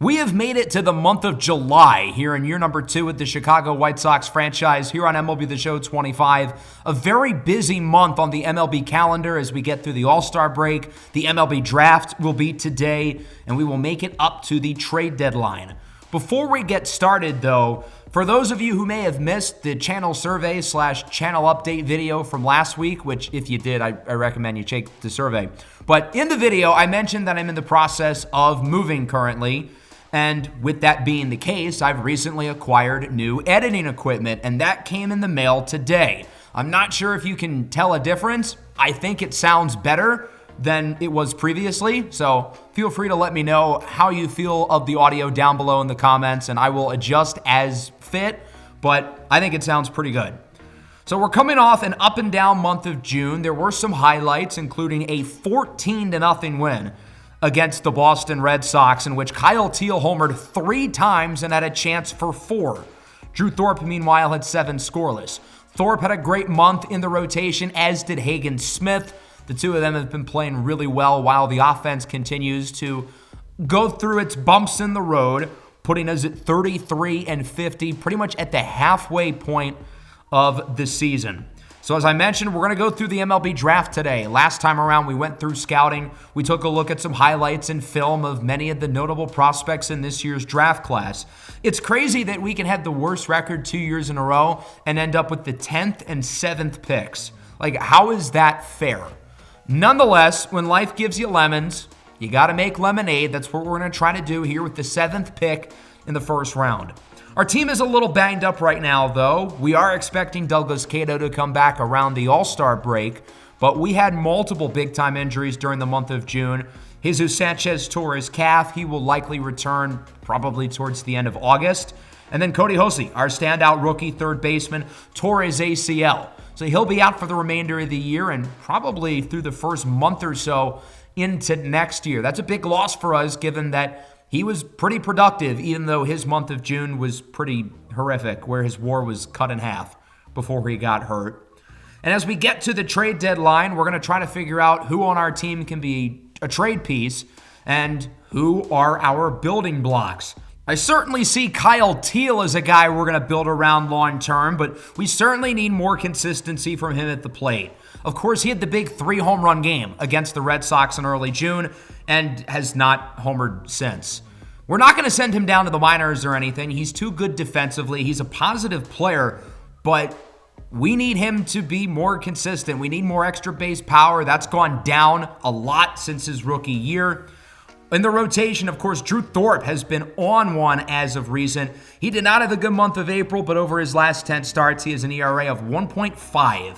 We have made it to the month of July here in year number 2 with the Chicago White Sox franchise here on MLB The Show 25. A very busy month on the MLB calendar as we get through the All-Star break. The MLB draft will be today, and we will make it up to the trade deadline. Before we get started, though, for those of you who may have missed the channel survey / channel update video from last week, which if you did, I recommend you check the survey. But in the video, I mentioned that I'm in the process of moving currently. And with that being the case, I've recently acquired new editing equipment, and that came in the mail today. I'm not sure if you can tell a difference. I think it sounds better than it was previously, so feel free to let me know how you feel of the audio down below in the comments, and I will adjust as fit, but I think it sounds pretty good. So we're coming off an up and down month of June. There were some highlights, including a 14-0 win against the Boston Red Sox, in which Kyle Teel homered 3 times and had a chance for 4. Drew Thorpe, meanwhile, had 7 scoreless. Thorpe had a great month in the rotation, as did Hagen Smith. The two of them have been playing really well while the offense continues to go through its bumps in the road, putting us at 33-50, pretty much at the halfway point of the season. So as I mentioned, we're going to go through the MLB draft today. Last time around, we went through scouting. We took a look at some highlights and film of many of the notable prospects in this year's draft class. It's crazy that we can have the worst record 2 years in a row and end up with the 10th and 7th picks. Like, how is that fair? Nonetheless, when life gives you lemons, you got to make lemonade. That's what we're going to try to do here with the 7th pick in the first round. Our team is a little banged up right now, though. We are expecting Douglas Cato to come back around the All-Star break, but we had multiple big-time injuries during the month of June. Jesus Sanchez tore his calf. He will likely return probably towards the end of August. And then Cody Hosey, our standout rookie third baseman, tore his ACL. So he'll be out for the remainder of the year and probably through the first month or so into next year. That's a big loss for us, given that he was pretty productive, even though his month of June was pretty horrific, where his WAR was cut in half before he got hurt. And as we get to the trade deadline, we're going to try to figure out who on our team can be a trade piece and who are our building blocks. I certainly see Kyle Teel as a guy we're going to build around long term, but we certainly need more consistency from him at the plate. Of course, he had the big 3-home run game against the Red Sox in early June and has not homered since. We're not going to send him down to the minors or anything. He's too good defensively. He's a positive player, but we need him to be more consistent. We need more extra base power. That's gone down a lot since his rookie year. In the rotation, of course, Drew Thorpe has been on one as of recent. He did not have a good month of April, but over his last 10 starts, he has an ERA of 1.5.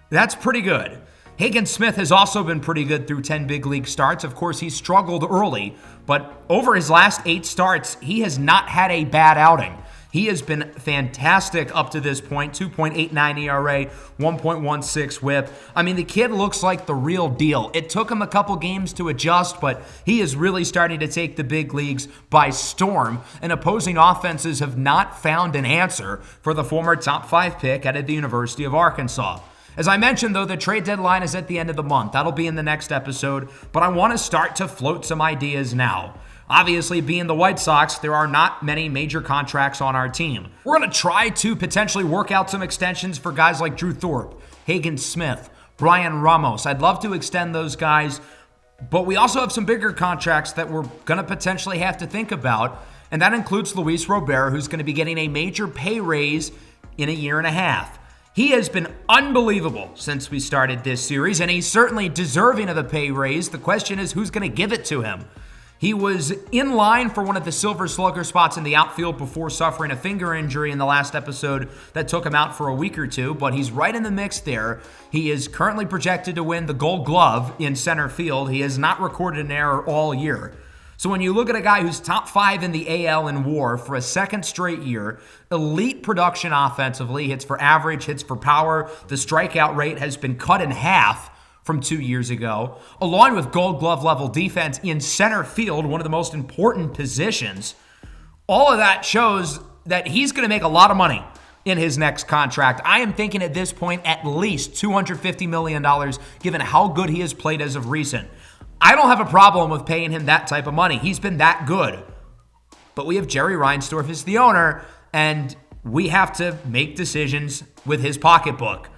That's pretty good. Hagen Smith has also been pretty good through 10 big league starts. Of course, he struggled early, but over his last 8 starts, he has not had a bad outing. He has been fantastic up to this point. 2.89 ERA, 1.16 whip. I mean, the kid looks like the real deal. It took him a couple games to adjust, but he is really starting to take the big leagues by storm, and opposing offenses have not found an answer for the former top 5 pick out of the University of Arkansas. As I mentioned, though, the trade deadline is at the end of the month. That'll be in the next episode, but I want to start to float some ideas now. Obviously, being the White Sox, there are not many major contracts on our team. We're going to try to potentially work out some extensions for guys like Drew Thorpe, Hagen Smith, Brian Ramos. I'd love to extend those guys, but we also have some bigger contracts that we're going to potentially have to think about, and that includes Luis Robert, who's going to be getting a major pay raise in a year and a half. He has been unbelievable since we started this series, and he's certainly deserving of a pay raise. The question is, who's going to give it to him? He was in line for one of the Silver Slugger spots in the outfield before suffering a finger injury in the last episode that took him out for a week or two, but he's right in the mix there. He is currently projected to win the Gold Glove in center field. He has not recorded an error all year. So when you look at a guy who's top 5 in the AL in WAR for a second straight year, elite production offensively, hits for average, hits for power, the strikeout rate has been cut in half from 2 years ago, along with Gold Glove level defense in center field, one of the most important positions. All of that shows that he's going to make a lot of money in his next contract. I am thinking at this point at least $250 million, given how good he has played as of recent. I don't have a problem with paying him that type of money. He's been that good. but we have Jerry Reinsdorf as the owner, and we have to make decisions with his pocketbook.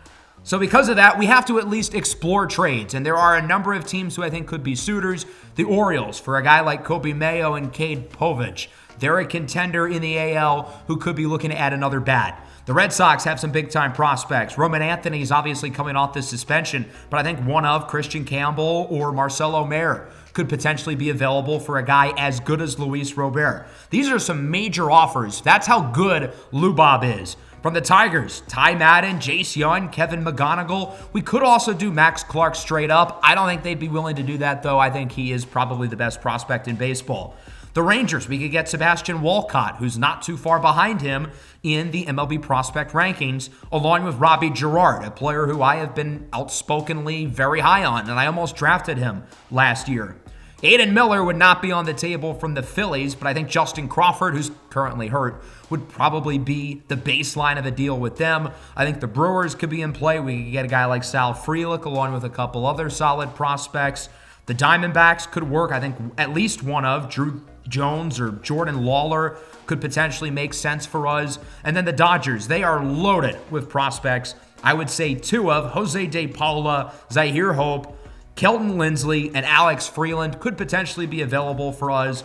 So because of that, we have to at least explore trades, and there are a number of teams who I think could be suitors. The Orioles, for a guy like Kobe Mayo and Cade Povich. They're a contender in the AL who could be looking to add another bat. The Red Sox have some big-time prospects. Roman Anthony is obviously coming off this suspension, but I think one of Christian Campbell or Marcelo Mayer could potentially be available for a guy as good as Luis Robert. These are some major offers. That's how good Lou Bob is. From the Tigers, Ty Madden, Jace Young, Kevin McGonigal. We could also do Max Clark straight up. I don't think they'd be willing to do that, though. I think he is probably the best prospect in baseball. The Rangers, we could get Sebastian Walcott, who's not too far behind him in the MLB prospect rankings, along with Robbie Girard, a player who I have been outspokenly very high on, and I almost drafted him last year. Aiden Miller would not be on the table from the Phillies, but I think Justin Crawford, who's currently hurt, would probably be the baseline of a deal with them. I think the Brewers could be in play. We could get a guy like Sal Frelick along with a couple other solid prospects. The Diamondbacks could work. I think at least one of Drew Jones or Jordan Lawler could potentially make sense for us. And then the Dodgers, they are loaded with prospects. I would say two of Jose De Paula, Zahir Hope, Kelton Lindsley, and Alex Freeland could potentially be available for us.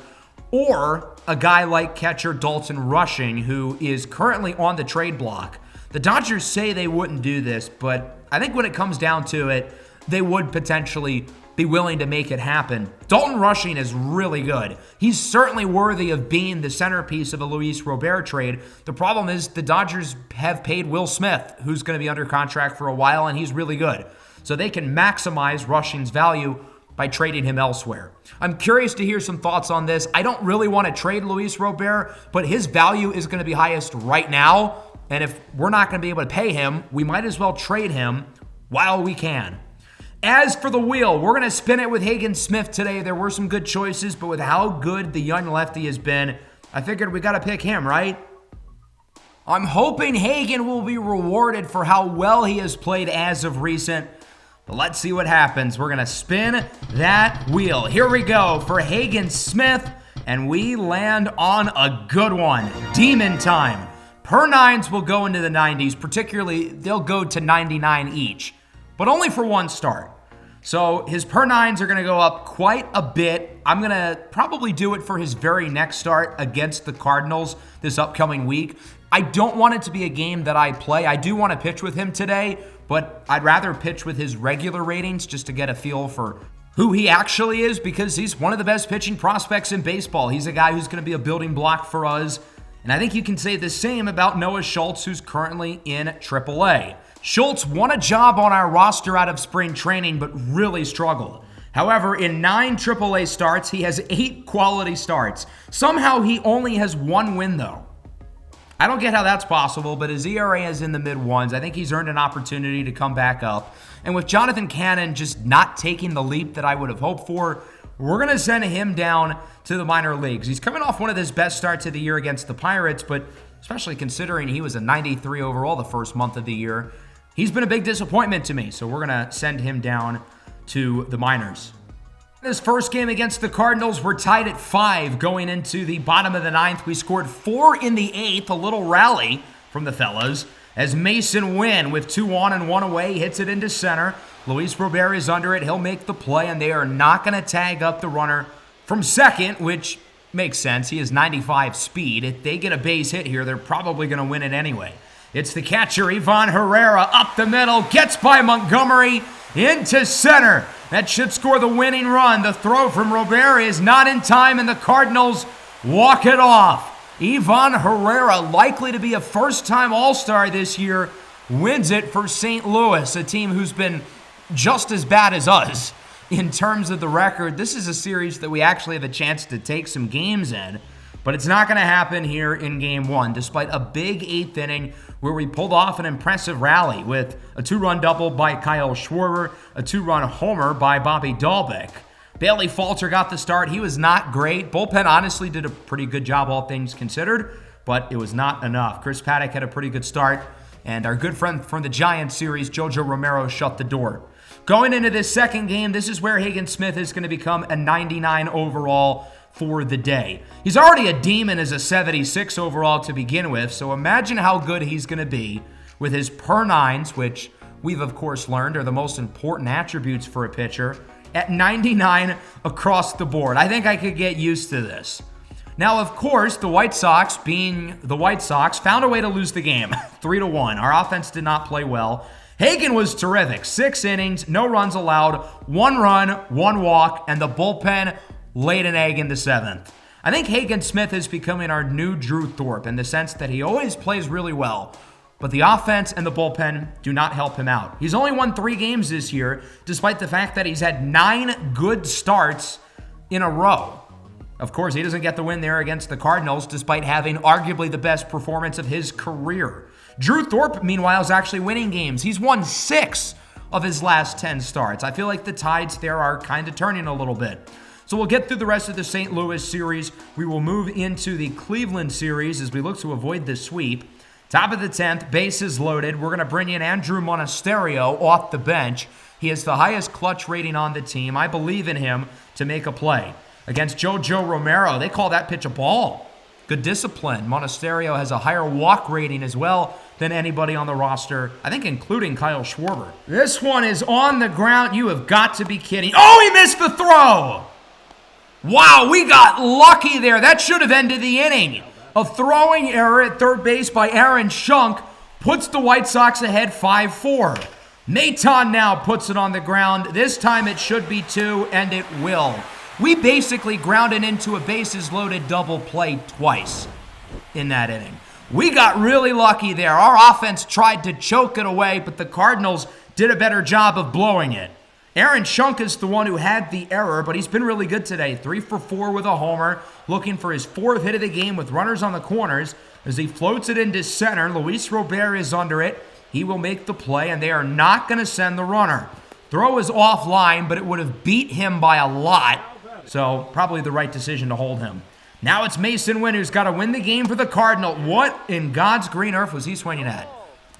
Or a guy like catcher Dalton Rushing, who is currently on the trade block. The Dodgers say they wouldn't do this, but I think when it comes down to it, they would potentially be willing to make it happen. Dalton Rushing is really good. He's certainly worthy of being the centerpiece of a Luis Robert trade. The problem is the Dodgers have paid Will Smith, who's going to be under contract for a while, and he's really good. So they can maximize Rushing's value by trading him elsewhere. I'm curious to hear some thoughts on this. I don't really want to trade Luis Robert, but his value is going to be highest right now. And if we're not going to be able to pay him, we might as well trade him while we can. As for the wheel, we're going to spin it with Hagen Smith today. There were some good choices, but with how good the young lefty has been, I figured we got to pick him, right? I'm hoping Hagen will be rewarded for how well he has played as of recent. But let's see what happens. We're going to spin that wheel. Here we go for Hagen Smith, and we land on a good one. Demon time. Per nines will go into the 90s, particularly they'll go to 99 each, but only for one start. So his per nines are going to go up quite a bit. I'm going to probably do it for his very next start against the Cardinals this upcoming week. I don't want it to be a game that I play. I do want to pitch with him today, but I'd rather pitch with his regular ratings just to get a feel for who he actually is, because he's one of the best pitching prospects in baseball. He's a guy who's going to be a building block for us. And I think you can say the same about Noah Schultz, who's currently in AAA. Schultz won a job on our roster out of spring training, but really struggled. However, in 9 AAA starts, he has 8 quality starts. Somehow he only has 1 win, though. I don't get how that's possible, but his ERA is in the mid-ones. I think he's earned an opportunity to come back up. And with Jonathan Cannon just not taking the leap that I would have hoped for, we're going to send him down to the minor leagues. He's coming off one of his best starts of the year against the Pirates, but especially considering he was a 93 overall the first month of the year, he's been a big disappointment to me. So we're going to send him down to the minors. This first game against the Cardinals, we're tied at 5 going into the bottom of the 9th. We scored 4 in the 8th, a little rally from the fellas, as Mason Wynn with 2 on and 1 away hits it into center. Luis Robert is under it. He'll make the play, and they are not going to tag up the runner from second, which makes sense. He has 95 speed. If they get a base hit here, they're probably going to win it anyway. It's the catcher, Ivan Herrera, up the middle, gets by Montgomery into center. That should score the winning run. The throw from Robert is not in time, and the Cardinals walk it off. Ivan Herrera, likely to be a first-time All-Star this year, wins it for St. Louis, a team who's been just as bad as us in terms of the record. This is a series that we actually have a chance to take some games in, but it's not going to happen here in Game 1, despite a big 8th inning where we pulled off an impressive rally with a 2-run double by Kyle Schwarber, a 2-run homer by Bobby Dahlbeck. Bailey Falter got the start. He was not great. Bullpen honestly did a pretty good job, all things considered, but it was not enough. Chris Paddock had a pretty good start, and our good friend from the Giants series, Jojo Romero, shut the door. Going into this second game, this is where Hagen Smith is going to become a 99 overall. for the day. He's already a demon as a 76 overall to begin with, so imagine how good he's going to be with his per nines, which we've of course learned are the most important attributes for a pitcher, at 99 across the board. I think I could get used to this. Now, of course, the White Sox, being the White Sox, found a way to lose the game, 3-1. Our offense did not play well. Hagen was terrific. 6 innings, no runs allowed, 1 run, 1 walk, and the bullpen laid an egg in the 7th. I think Hagen Smith is becoming our new Drew Thorpe in the sense that he always plays really well, but the offense and the bullpen do not help him out. He's only won 3 games this year, despite the fact that he's had 9 good starts in a row. Of course, he doesn't get the win there against the Cardinals, despite having arguably the best performance of his career. Drew Thorpe, meanwhile, is actually winning games. He's won 6 of his last 10 starts. I feel like the tides there are kind of turning a little bit. So we'll get through the rest of the St. Louis series. We will move into the Cleveland series as we look to avoid the sweep. Top of the 10th, bases loaded. We're going to bring in Andrew Monasterio off the bench. He has the highest clutch rating on the team. I believe in him to make a play. Against Jojo Romero, they call that pitch a ball. Good discipline. Monasterio has a higher walk rating as well than anybody on the roster, I think including Kyle Schwarber. This one is on the ground. You have got to be kidding. Oh, he missed the throw! Wow, we got lucky there. That should have ended the inning. A throwing error at third base by Aaron Schunk puts the White Sox ahead 5-4. Maton now puts it on the ground. This time it should be 2, and it will. We basically grounded into a bases-loaded double play twice in that inning. We got really lucky there. Our offense tried to choke it away, but the Cardinals did a better job of blowing it. Aaron Schunk is the one who had the error, but he's been really good today. 3 for 4 with a homer, looking for his 4th hit of the game with runners on the corners. As he floats it into center, Luis Robert is under it. He will make the play, and they are not going to send the runner. Throw is offline, but it would have beat him by a lot, so probably the right decision to hold him. Now it's Mason Wynn who's got to win the game for the Cardinal. What in God's green earth was he swinging at?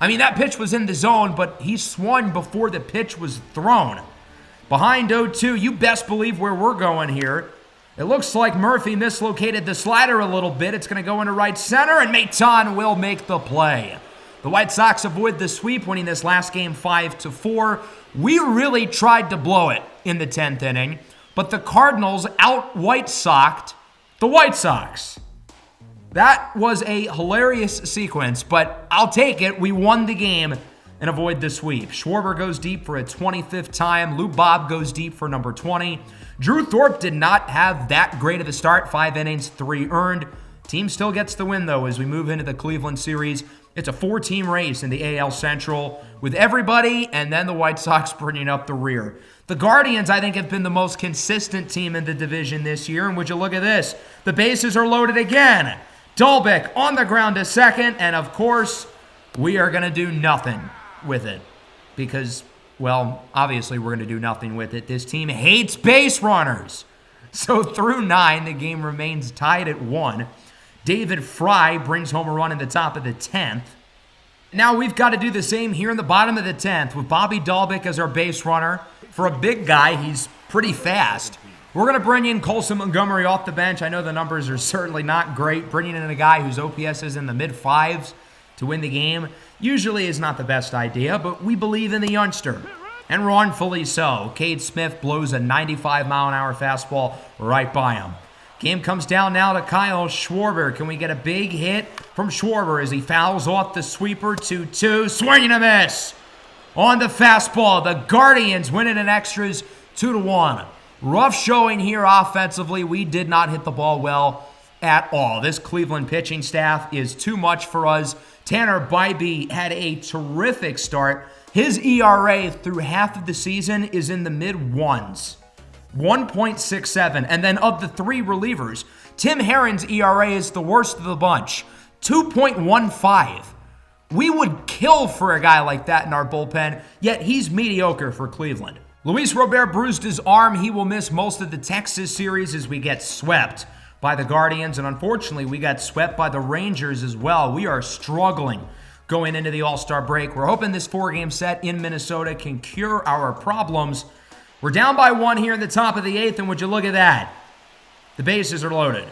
I mean, that pitch was in the zone, but he swung before the pitch was thrown. Behind 0-2, you best believe where we're going here. It looks like Murphy mislocated the slider a little bit. It's going to go into right center, and Maton will make the play. The White Sox avoid the sweep, winning this last game 5-4. We really tried to blow it in the 10th inning, but the Cardinals out-White Soxed the White Sox. That was a hilarious sequence, but I'll take it. We won the game and avoid the sweep. Schwarber goes deep for a 25th time. Lou Bob goes deep for number 20. Drew Thorpe did not have that great of a start. 5 innings, 3 earned. Team still gets the win, though, as we move into the Cleveland series. It's a 4-team race in the AL Central with everybody and then the White Sox bringing up the rear. The Guardians, I think, have been the most consistent team in the division this year. And would you look at this? The bases are loaded again. Dalbec on the ground to second. And, of course, we are going to do nothing with it because, well, obviously we're going to do nothing with it. This team hates base runners. So through 9, the game remains tied at 1. David Fry brings home a run in the top of the 10th. Now we've got to do the same here in the bottom of the 10th with Bobby Dalbec as our base runner. For a big guy, he's pretty fast. We're going to bring in Colson Montgomery off the bench. I know the numbers are certainly not great. Bringing in a guy whose OPS is in the mid-5s to win the game usually is not the best idea, but we believe in the youngster, and wrongfully so. Cade Smith blows a 95-mile-an-hour fastball right by him. Game comes down now to Kyle Schwarber. Can we get a big hit from Schwarber as he fouls off the sweeper 2-2? Swing and a miss on the fastball. The Guardians win it in extras 2-1. Rough showing here offensively. We did not hit the ball well at all. This Cleveland pitching staff is too much for us. Tanner Bybee had a terrific start. His ERA through half of the season is in the mid-1s. 1.67. And then of the 3 relievers, Tim Herron's ERA is the worst of the bunch. 2.15. We would kill for a guy like that in our bullpen, yet he's mediocre for Cleveland. Luis Robert bruised his arm. He will miss most of the Texas series as we get swept by the Guardians, and unfortunately, we got swept by the Rangers as well. We are struggling going into the All-Star break. We're hoping this 4-game set in Minnesota can cure our problems. We're down by 1 here in the top of the 8th, and would you look at that? The bases are loaded.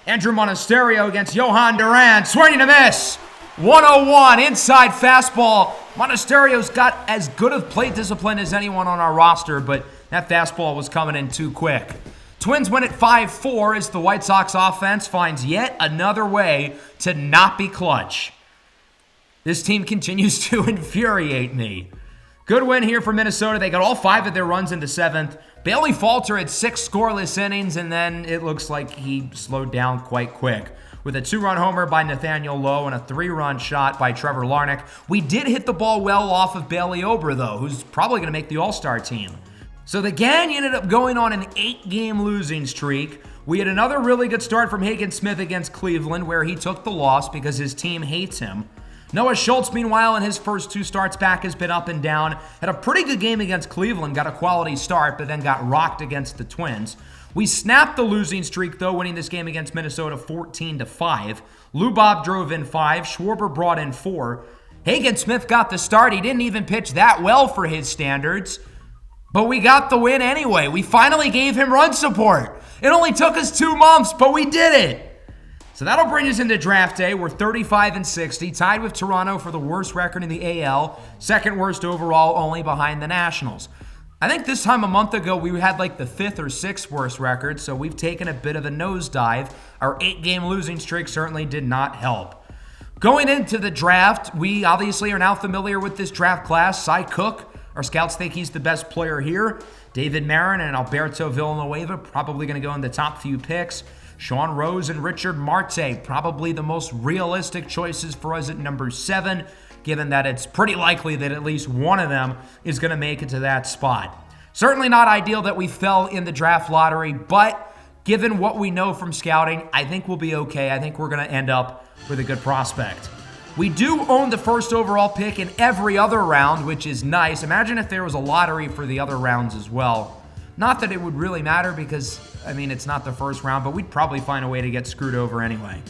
Andrew Monasterio against Johan Duran. Swinging a miss. 101 inside fastball. Monasterio's got as good of plate discipline as anyone on our roster, but that fastball was coming in too quick. Twins win at 5-4 as the White Sox offense finds yet another way to not be clutch. This team continues to infuriate me. Good win here for Minnesota. They got all 5 of their runs in the 7th. Bailey Falter had 6 scoreless innings, and then it looks like he slowed down quite quick. With a 2-run homer by Nathaniel Lowe and a 3-run shot by Trevor Larnach. We did hit the ball well off of Bailey Ober, though, who's probably going to make the All-Star team. So the gang ended up going on an 8-game losing streak. We had another really good start from Hagen Smith against Cleveland, where he took the loss because his team hates him. Noah Schultz, meanwhile, in his first 2 starts back, has been up and down. Had a pretty good game against Cleveland, got a quality start, but then got rocked against the Twins. We snapped the losing streak, though, winning this game against Minnesota 14-5. Lou Bob drove in 5. Schwarber brought in 4. Hagen Smith got the start. He didn't even pitch that well for his standards. But we got the win anyway. We finally gave him run support. It only took us 2 months, but we did it. So that'll bring us into draft day. We're 35-60, tied with Toronto for the worst record in the AL, second worst overall, only behind the Nationals. I think this time a month ago we had like the 5th or 6th worst record, so we've taken a bit of a nosedive. Our 8-game losing streak certainly did not help. Going into the draft, we obviously are now familiar with this draft class. Cy Cook, our scouts think he's the best player here. David Marin and Alberto Villanueva probably going to go in the top few picks. Sean Rose and Richard Marte, probably the most realistic choices for us at number 7, given that it's pretty likely that at least one of them is going to make it to that spot. Certainly not ideal that we fell in the draft lottery, but given what we know from scouting, I think we'll be okay. I think we're going to end up with a good prospect. We do own the first overall pick in every other round, which is nice. Imagine if there was a lottery for the other rounds as well. Not that it would really matter because, it's not the first round, but we'd probably find a way to get screwed over anyway.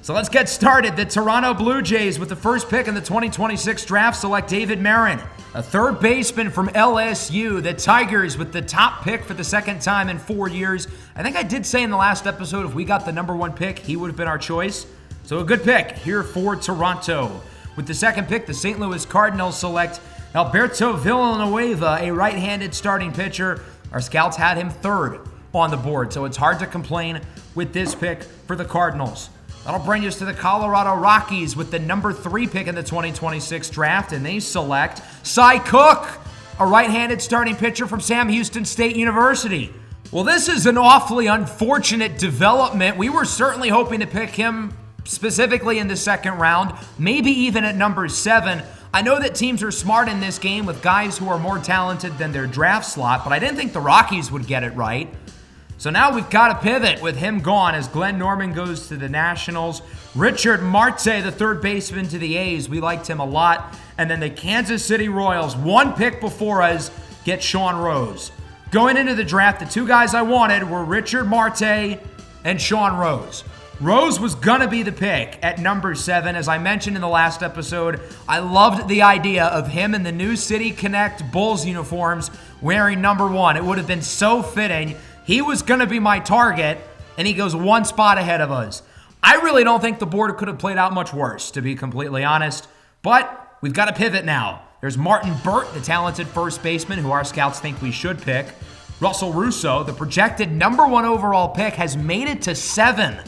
So let's get started. The Toronto Blue Jays, with the first pick in the 2026 draft, select David Marin, a third baseman from LSU. The Tigers, with the top pick for the second time in 4 years. I think I did say in the last episode, if we got the number 1 pick, he would have been our choice. So a good pick here for Toronto. With the second pick, the St. Louis Cardinals select Alberto Villanueva, a right-handed starting pitcher. Our scouts had him 3rd on the board, so it's hard to complain with this pick for the Cardinals. That'll bring us to the Colorado Rockies with the number 3 pick in the 2026 draft, and they select Cy Cook, a right-handed starting pitcher from Sam Houston State University. Well, this is an awfully unfortunate development. We were certainly hoping to pick him specifically in the second round, maybe even at number 7. I know that teams are smart in this game with guys who are more talented than their draft slot, but I didn't think the Rockies would get it right. So now we've got to pivot with him gone as Glenn Norman goes to the Nationals. Richard Marte, the third baseman, to the A's. We liked him a lot. And then the Kansas City Royals, 1 pick before us, get Sean Rose. Going into the draft, the 2 guys I wanted were Richard Marte and Sean Rose. Rose was going to be the pick at number 7. As I mentioned in the last episode, I loved the idea of him in the New City Connect Bulls uniforms wearing number 1. It would have been so fitting. He was going to be my target, and he goes 1 spot ahead of us. I really don't think the board could have played out much worse, to be completely honest. But we've got to pivot now. There's Martin Burt, the talented first baseman, who our scouts think we should pick. Russell Russo, the projected number 1 overall pick, has made it to 7.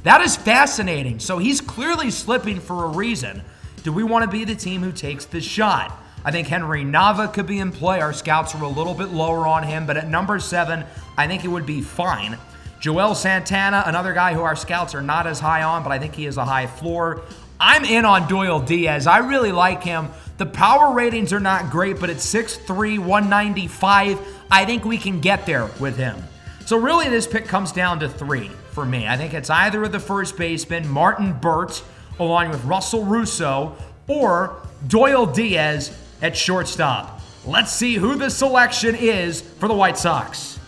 That is fascinating. So he's clearly slipping for a reason. Do we want to be the team who takes the shot? I think Henry Nava could be in play. Our scouts are a little bit lower on him, but at number 7, I think it would be fine. Joel Santana, another guy who our scouts are not as high on, but I think he has a high floor. I'm in on Doyle Diaz. I really like him. The power ratings are not great, but at 6'3", 195, I think we can get there with him. So really this pick comes down to 3 for me. I think it's either of the first baseman, Martin Burt, along with Russell Russo, or Doyle Diaz at shortstop. Let's see who the selection is for the White Sox.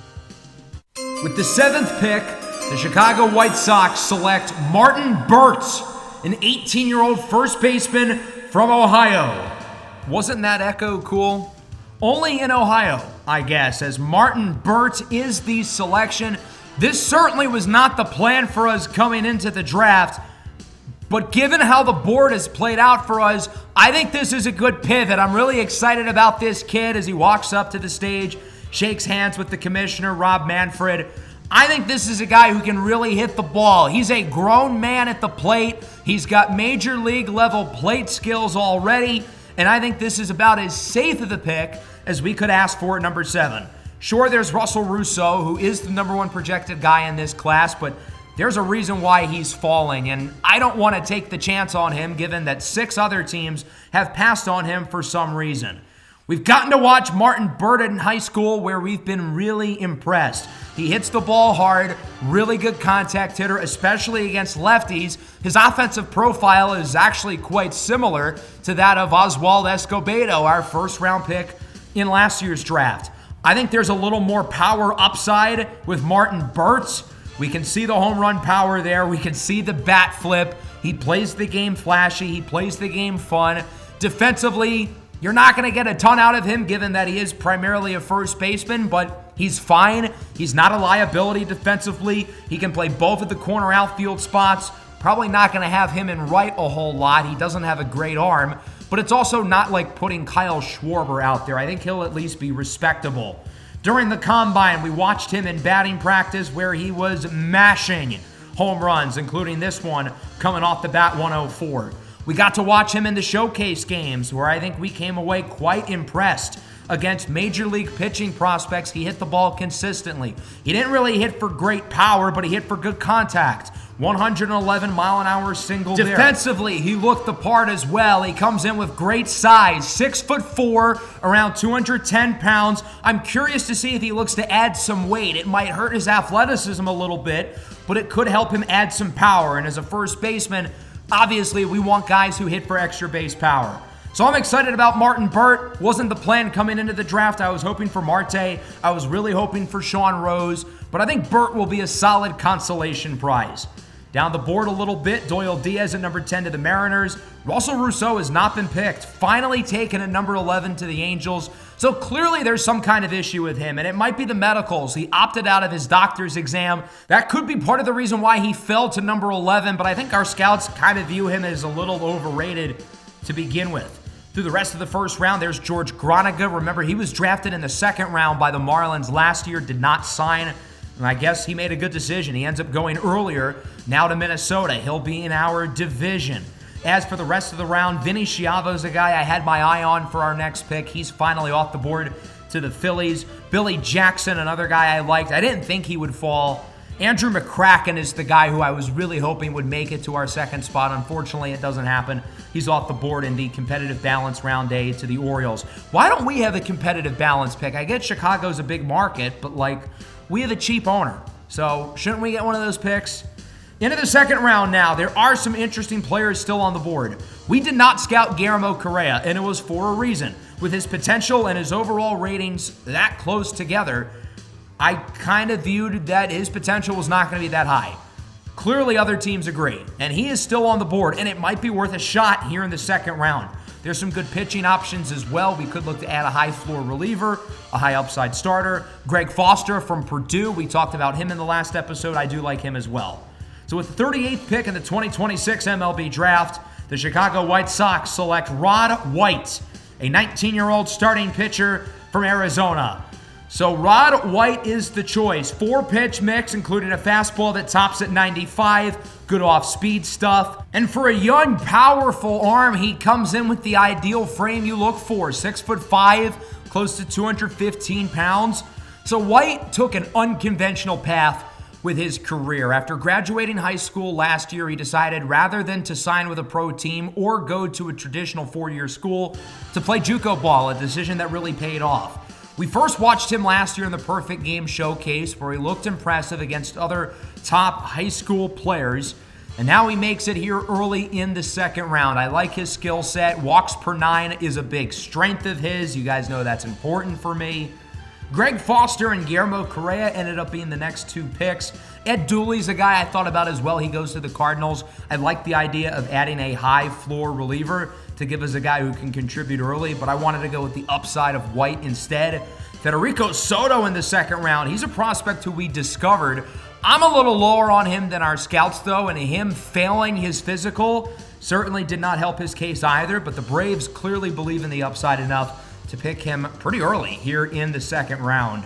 With the 7th pick, the Chicago White Sox select Martin Burt, an 18-year-old first baseman from Ohio. Wasn't that echo cool? Only in Ohio, I guess, as Martin Burt is the selection. This certainly was not the plan for us coming into the draft, but given how the board has played out for us, I think this is a good pivot. I'm really excited about this kid as he walks up to the stage, shakes hands with the commissioner, Rob Manfred. I think this is a guy who can really hit the ball. He's a grown man at the plate. He's got major league level plate skills already, and I think this is about as safe of a pick as we could ask for at number 7. Sure, there's Russell Rousseau, who is the number 1 projected guy in this class, but there's a reason why he's falling, and I don't want to take the chance on him given that 6 other teams have passed on him for some reason. We've gotten to watch Martin Burt in high school where we've been really impressed. He hits the ball hard, really good contact hitter, especially against lefties. His offensive profile is actually quite similar to that of Oswald Escobedo, our first-round pick in last year's draft. I think there's a little more power upside with Martin Burt. We can see the home run power there. We can see the bat flip. He plays the game flashy. He plays the game fun. Defensively, you're not going to get a ton out of him given that he is primarily a first baseman, but he's fine. He's not a liability defensively. He can play both of the corner outfield spots. Probably not going to have him in right a whole lot. He doesn't have a great arm, but it's also not like putting Kyle Schwarber out there. I think he'll at least be respectable. During the combine, we watched him in batting practice where he was mashing home runs, including this one coming off the bat 104. We got to watch him in the showcase games where I think we came away quite impressed. Against major league pitching prospects, he hit the ball consistently. He didn't really hit for great power, but he hit for good contact. 111 mile an hour single there. Defensively, he looked the part as well. He comes in with great size, 6'4", around 210 pounds. I'm curious to see if he looks to add some weight. It might hurt his athleticism a little bit, but it could help him add some power. And as a first baseman, obviously we want guys who hit for extra base power. So I'm excited about Martin Burt. Wasn't the plan coming into the draft. I was hoping for Marte. I was really hoping for Sean Rose. But I think Burt will be a solid consolation prize. Down the board a little bit, Doyle Diaz at number 10 to the Mariners. Russell Rousseau has not been picked. Finally taken at number 11 to the Angels. So clearly there's some kind of issue with him, and it might be the medicals. He opted out of his doctor's exam. That could be part of the reason why he fell to number 11, but I think our scouts kind of view him as a little overrated to begin with. Through the rest of the first round, there's George Groniga. Remember, he was drafted in the second round by the Marlins last year, did not sign. And I guess he made a good decision. He ends up going earlier, now to Minnesota. He'll be in our division. As for the rest of the round, Vinny Schiavo's a guy I had my eye on for our next pick. He's finally off the board to the Phillies. Billy Jackson, another guy I liked. I didn't think he would fall. Andrew McCracken is the guy who I was really hoping would make it to our second spot. Unfortunately, it doesn't happen. He's off the board in the competitive balance round A to the Orioles. Why don't we have a competitive balance pick? I get Chicago's a big market, but we have a cheap owner. So shouldn't we get one of those picks? Into the second round now. There are some interesting players still on the board. We did not scout Guillermo Correa, and it was for a reason. With his potential and his overall ratings that close together, I kind of viewed that his potential was not going to be that high. Clearly, other teams agree, and he is still on the board, and it might be worth a shot here in the second round. There's some good pitching options as well. We could look to add a high-floor reliever, a high-upside starter. Greg Foster from Purdue, we talked about him in the last episode. I do like him as well. So with the 38th pick in the 2026 MLB Draft, the Chicago White Sox select Rod White, a 19-year-old starting pitcher from Arizona. So Rod White is the choice. 4-pitch mix, including a fastball that tops at 95, good off-speed stuff. And for a young, powerful arm, he comes in with the ideal frame you look for. 6'5", close to 215 pounds. So White took an unconventional path with his career. After graduating high school last year, he decided rather than to sign with a pro team or go to a traditional 4-year school, to play JUCO ball, a decision that really paid off. We first watched him last year in the Perfect Game Showcase, where he looked impressive against other top high school players, and now he makes it here early in the second round. I like his skill set. Walks per 9 is a big strength of his. You guys know that's important for me. Greg Foster and Guillermo Correa ended up being the next 2 picks. Ed Dooley's a guy I thought about as well. He goes to the Cardinals. I like the idea of adding a high-floor reliever to give us a guy who can contribute early, but I wanted to go with the upside of White instead. Federico Soto in the second round. He's a prospect who we discovered I'm a little lower on him than our scouts, though, and him failing his physical certainly did not help his case either, but the Braves clearly believe in the upside enough to pick him pretty early here in the second round.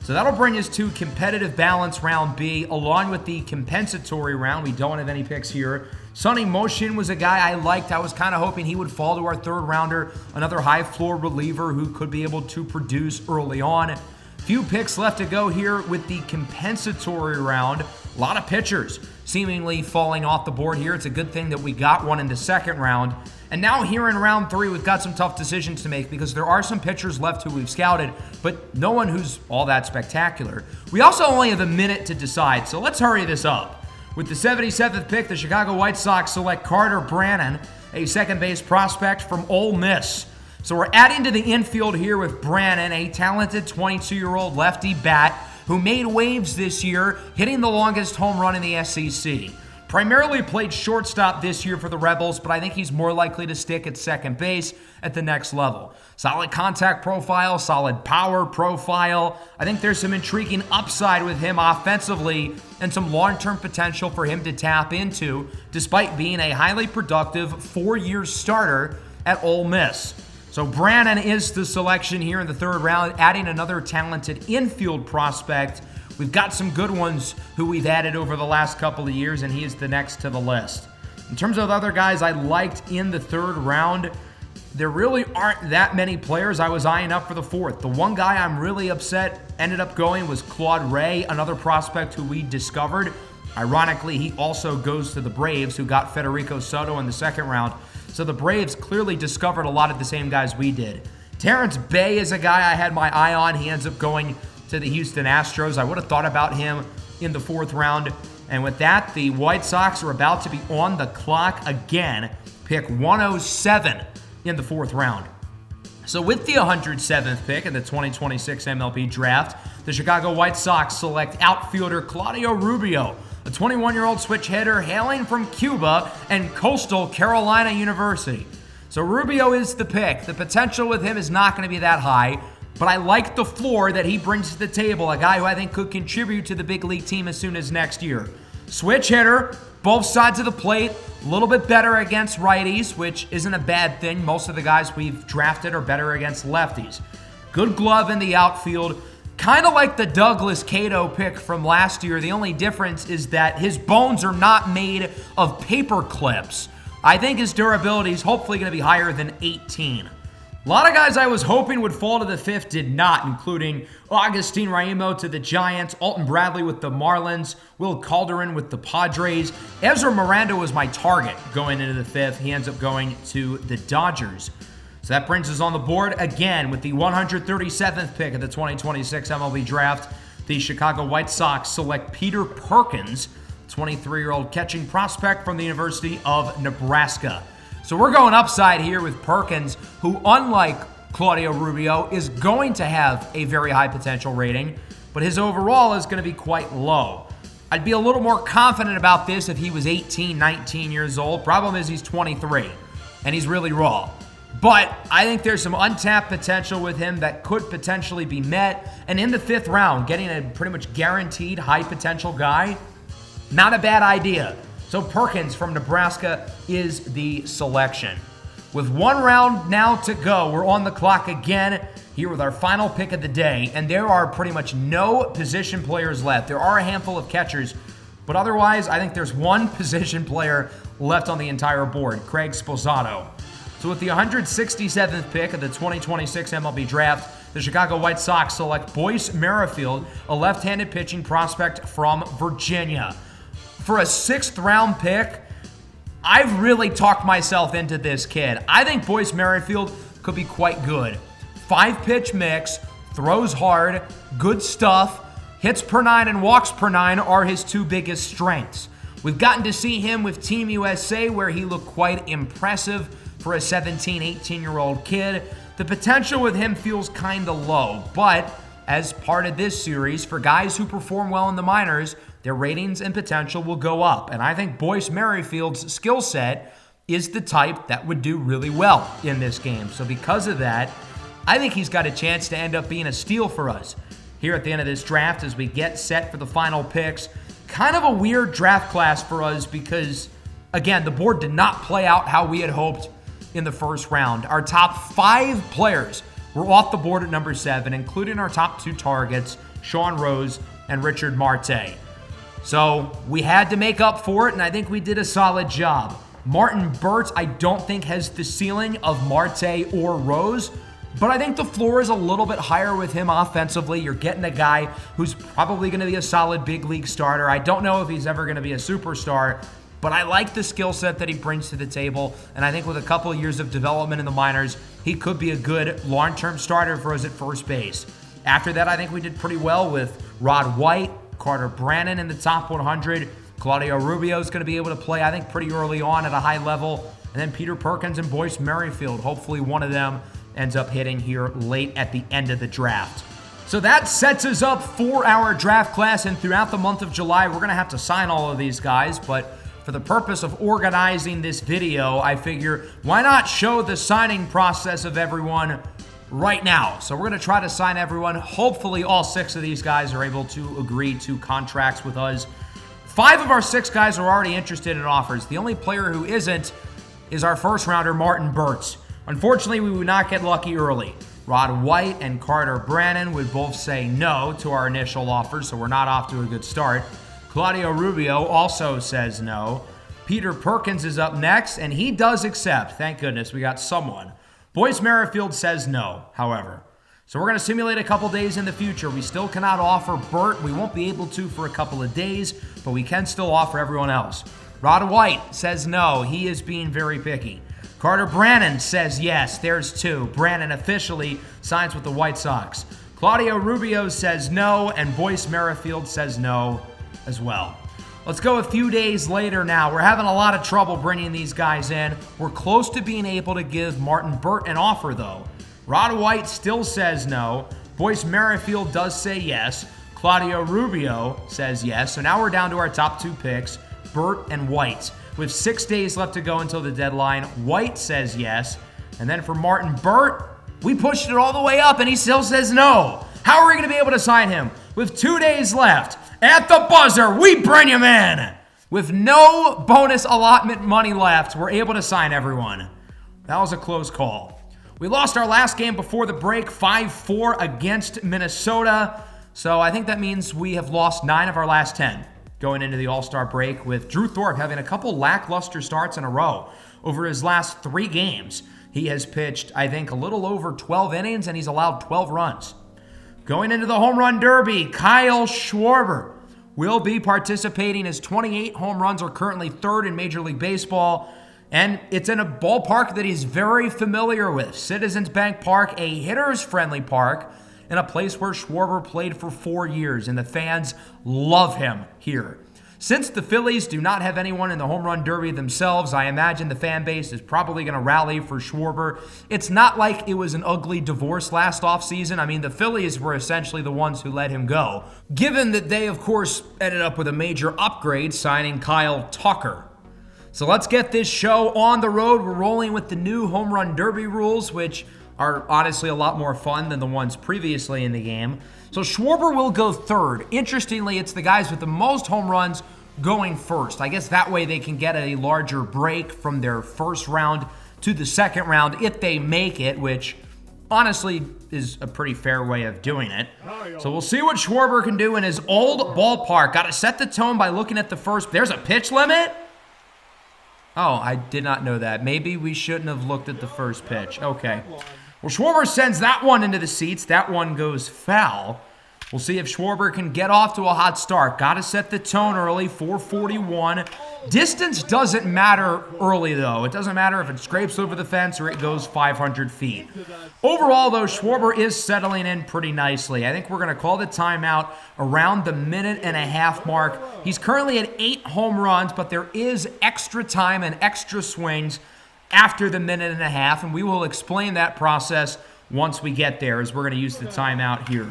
So that'll bring us to competitive balance round B, along with the compensatory round. We don't have any picks here. Sonny Motion was a guy I liked. I was kind of hoping he would fall to our third rounder, another high floor reliever who could be able to produce early on. Few picks left to go here with the compensatory round. A lot of pitchers seemingly falling off the board here. It's a good thing that we got one in the second round. And now here in round 3, we've got some tough decisions to make because there are some pitchers left who we've scouted, but no one who's all that spectacular. We also only have a minute to decide, so let's hurry this up. With the 77th pick, the Chicago White Sox select Carter Brannon, a second base prospect from Ole Miss. So we're adding to the infield here with Brannon, a talented 22-year-old lefty bat who made waves this year, hitting the longest home run in the SEC. Primarily played shortstop this year for the Rebels, but I think he's more likely to stick at second base at the next level. Solid contact profile, solid power profile. I think there's some intriguing upside with him offensively and some long-term potential for him to tap into, despite being a highly productive 4-year starter at Ole Miss. So Brannon is the selection here in the third round, adding another talented infield prospect. We've got some good ones who we've added over the last couple of years, and he is the next to the list. In terms of other guys I liked in the third round, there really aren't that many players I was eyeing up for the fourth. The one guy I'm really upset ended up going was Claude Ray, another prospect who we discovered. Ironically, he also goes to the Braves, who got Federico Soto in the second round. So the Braves clearly discovered a lot of the same guys we did. Terrence Bay is a guy I had my eye on. He ends up going to the Houston Astros. I would have thought about him in the fourth round. And with that, the White Sox are about to be on the clock again. Pick 107 in the fourth round. So with the 107th pick in the 2026 MLB draft, the Chicago White Sox select outfielder Claudio Rubio, a 21-year-old switch hitter hailing from Cuba and Coastal Carolina University. So Rubio is the pick. The potential with him is not going to be that high, but I like the floor that he brings to the table, a guy who I think could contribute to the big league team as soon as next year. Switch hitter, both sides of the plate, a little bit better against righties, which isn't a bad thing. Most of the guys we've drafted are better against lefties. Good glove in the outfield, kind of like the Douglas Cato pick from last year. The only difference is that his bones are not made of paper clips. I think his durability is hopefully going to be higher than 18. A lot of guys I was hoping would fall to the fifth did not, including Agustin Raimo to the Giants, Alton Bradley with the Marlins, Will Calderon with the Padres. Ezra Miranda was my target going into the fifth. He ends up going to the Dodgers. So that brings us on the board again with the 137th pick of the 2026 MLB draft. The Chicago White Sox select Peter Perkins, 23-year-old catching prospect from the University of Nebraska. So we're going upside here with Perkins, who, unlike Claudio Rubio, is going to have a very high potential rating, but his overall is going to be quite low. I'd be a little more confident about this if he was 18, 19 years old. Problem is he's 23, and he's really raw. But I think there's some untapped potential with him that could potentially be met. And in the fifth round, getting a pretty much guaranteed high potential guy, not a bad idea. So Perkins from Nebraska is the selection. With one round now to go, we're on the clock again here with our final pick of the day, and there are pretty much no position players left. There are a handful of catchers, but otherwise I think there's one position player left on the entire board, Craig Sposato. So with the 167th pick of the 2026 MLB draft, the Chicago White Sox select Boyce Merrifield, a left-handed pitching prospect from Virginia. For a sixth-round pick, I've really talked myself into this kid. I think Boyce Merrifield could be quite good. 5-pitch mix, throws hard, good stuff, hits per 9 and walks per 9 are his two biggest strengths. We've gotten to see him with Team USA where he looked quite impressive for a 17, 18-year-old kid. The potential with him feels kind of low, but as part of this series, for guys who perform well in the minors, their ratings and potential will go up. And I think Boyce Merrifield's skill set is the type that would do really well in this game. So because of that, I think he's got a chance to end up being a steal for us here at the end of this draft as we get set for the final picks. kind of a weird draft class for us because, again, the board did not play out how we had hoped in the first round. Our top 5 players were off the board at number 7, including our top 2 targets, Sean Rose and Richard Marte. So we had to make up for it, and I think we did a solid job. Martin Burt, I don't think has the ceiling of Marte or Rose, but I think the floor is a little bit higher with him offensively. You're getting a guy who's probably going to be a solid big league starter. I don't know if he's ever going to be a superstar, but I like the skill set that he brings to the table, and I think with a couple of years of development in the minors, he could be a good long-term starter for us at first base. After that, I think we did pretty well with Rod White, Carter Brannon in the top 100. Claudio Rubio is going to be able to play, I think, pretty early on at a high level. And then Peter Perkins and Boyce Merrifield. Hopefully one of them ends up hitting here late at the end of the draft. So that sets us up for our draft class. And throughout the month of July, we're going to have to sign all of these guys. But for the purpose of organizing this video, I figure why not show the signing process of everyone right now. So we're going to try to sign everyone. Hopefully all 6 of these guys are able to agree to contracts with us. 5 of our 6 guys are already interested in offers. The only player who isn't is our first rounder, Martin Burt. Unfortunately, we would not get lucky early. Rod White and Carter Brannon would both say no to our initial offers, so we're not off to a good start. Claudio Rubio also says no. Peter Perkins is up next, and he does accept. Thank goodness we got someone. Boyce Merrifield says no, however. So we're going to simulate a couple days in the future. We still cannot offer Burt. We won't be able to for a couple of days, but we can still offer everyone else. Rod White says no. He is being very picky. Carter Brannon says yes. There's 2. Brannon officially signs with the White Sox. Claudio Rubio says no, and Boyce Merrifield says no as well. Let's go a few days later now. We're having a lot of trouble bringing these guys in. We're close to being able to give Martin Burt an offer, though. Rod White still says no. Boyce Merrifield does say yes. Claudio Rubio says yes. So now we're down to our top 2 picks, Burt and White. With 6 days left to go until the deadline, White says yes. And then for Martin Burt, we pushed it all the way up and he still says no. How are we going to be able to sign him? With 2 days left, at the buzzer, we bring him in. With no bonus allotment money left, we're able to sign everyone. That was a close call. We lost our last game before the break, 5-4 against Minnesota. So I think that means we have lost 9 of our last 10 going into the All-Star break, with Drew Thorpe having a couple lackluster starts in a row. Over his last 3 games, he has pitched, I think, a little over 12 innings, and he's allowed 12 runs. Going into the home run derby, Kyle Schwarber will be participating. His 28 home runs are currently 3rd in Major League Baseball, and it's in a ballpark that he's very familiar with. Citizens Bank Park, a hitters-friendly park, in a place where Schwarber played for 4 years, and the fans love him here. Since the Phillies do not have anyone in the home run derby themselves, I imagine the fan base is probably going to rally for Schwarber. It's not like it was an ugly divorce last offseason. I mean, the Phillies were essentially the ones who let him go, given that they, of course, ended up with a major upgrade signing Kyle Tucker. So let's get this show on the road. We're rolling with the new home run derby rules, which are honestly a lot more fun than the ones previously in the game. So Schwarber will go 3rd. Interestingly, it's the guys with the most home runs going first. I guess that way they can get a larger break from their first round to the second round if they make it, which honestly is a pretty fair way of doing it. So we'll see what Schwarber can do in his old ballpark. Got to set the tone by looking at the first. There's a pitch limit? Oh, I did not know that. Maybe we shouldn't have looked at the first pitch. Okay. Well, Schwarber sends that one into the seats. That one goes foul. We'll see if Schwarber can get off to a hot start. Got to set the tone early, 441. Distance doesn't matter early, though. It doesn't matter if it scrapes over the fence or it goes 500 feet. Overall, though, Schwarber is settling in pretty nicely. I think we're going to call the timeout around the 1.5-minute mark. He's currently at 8 home runs, but there is extra time and extra swings after the 1.5 minutes, and we will explain that process once we get there, as we're going to use the timeout here.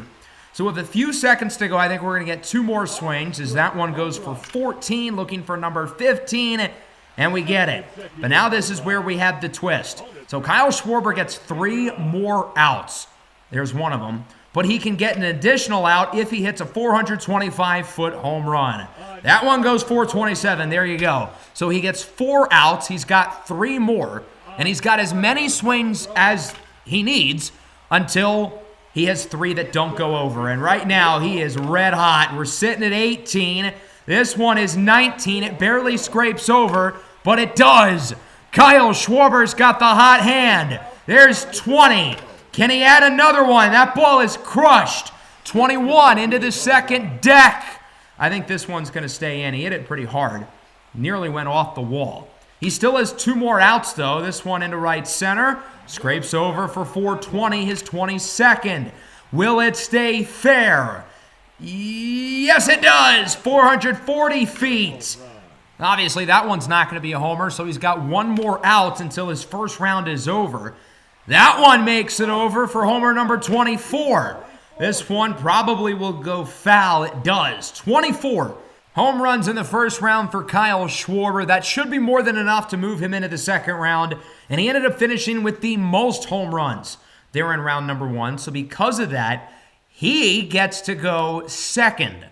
So with a few seconds to go, I think we're going to get 2 more swings, as that one goes for 14, looking for number 15, and we get it. But now this is where we have the twist. So Kyle Schwarber gets 3 more outs. There's one of them. but he can get an additional out if he hits a 425-foot home run. That one goes 427. There you go. So he gets 4 outs. He's got 3 more, and he's got as many swings as he needs until he has 3 that don't go over. And right now, he is red hot. We're sitting at 18. This one is 19. It barely scrapes over, but it does. Kyle Schwarber's got the hot hand. There's 20. Can he add another one? That ball is crushed. 21 into the second deck. I think this one's going to stay in. He hit it pretty hard. Nearly went off the wall. He still has 2 more outs, though. This one into right center. Scrapes over for 420, his 22nd. Will it stay fair? Yes, it does. 440 feet. Obviously, that one's not going to be a homer, so he's got 1 more out until his first round is over. That one makes it over for homer number 24. This one probably will go foul. It does. 24 home runs in the first round for Kyle Schwarber. That should be more than enough to move him into the second round. And he ended up finishing with the most home runs there in round number 1. So because of that, he gets to go second.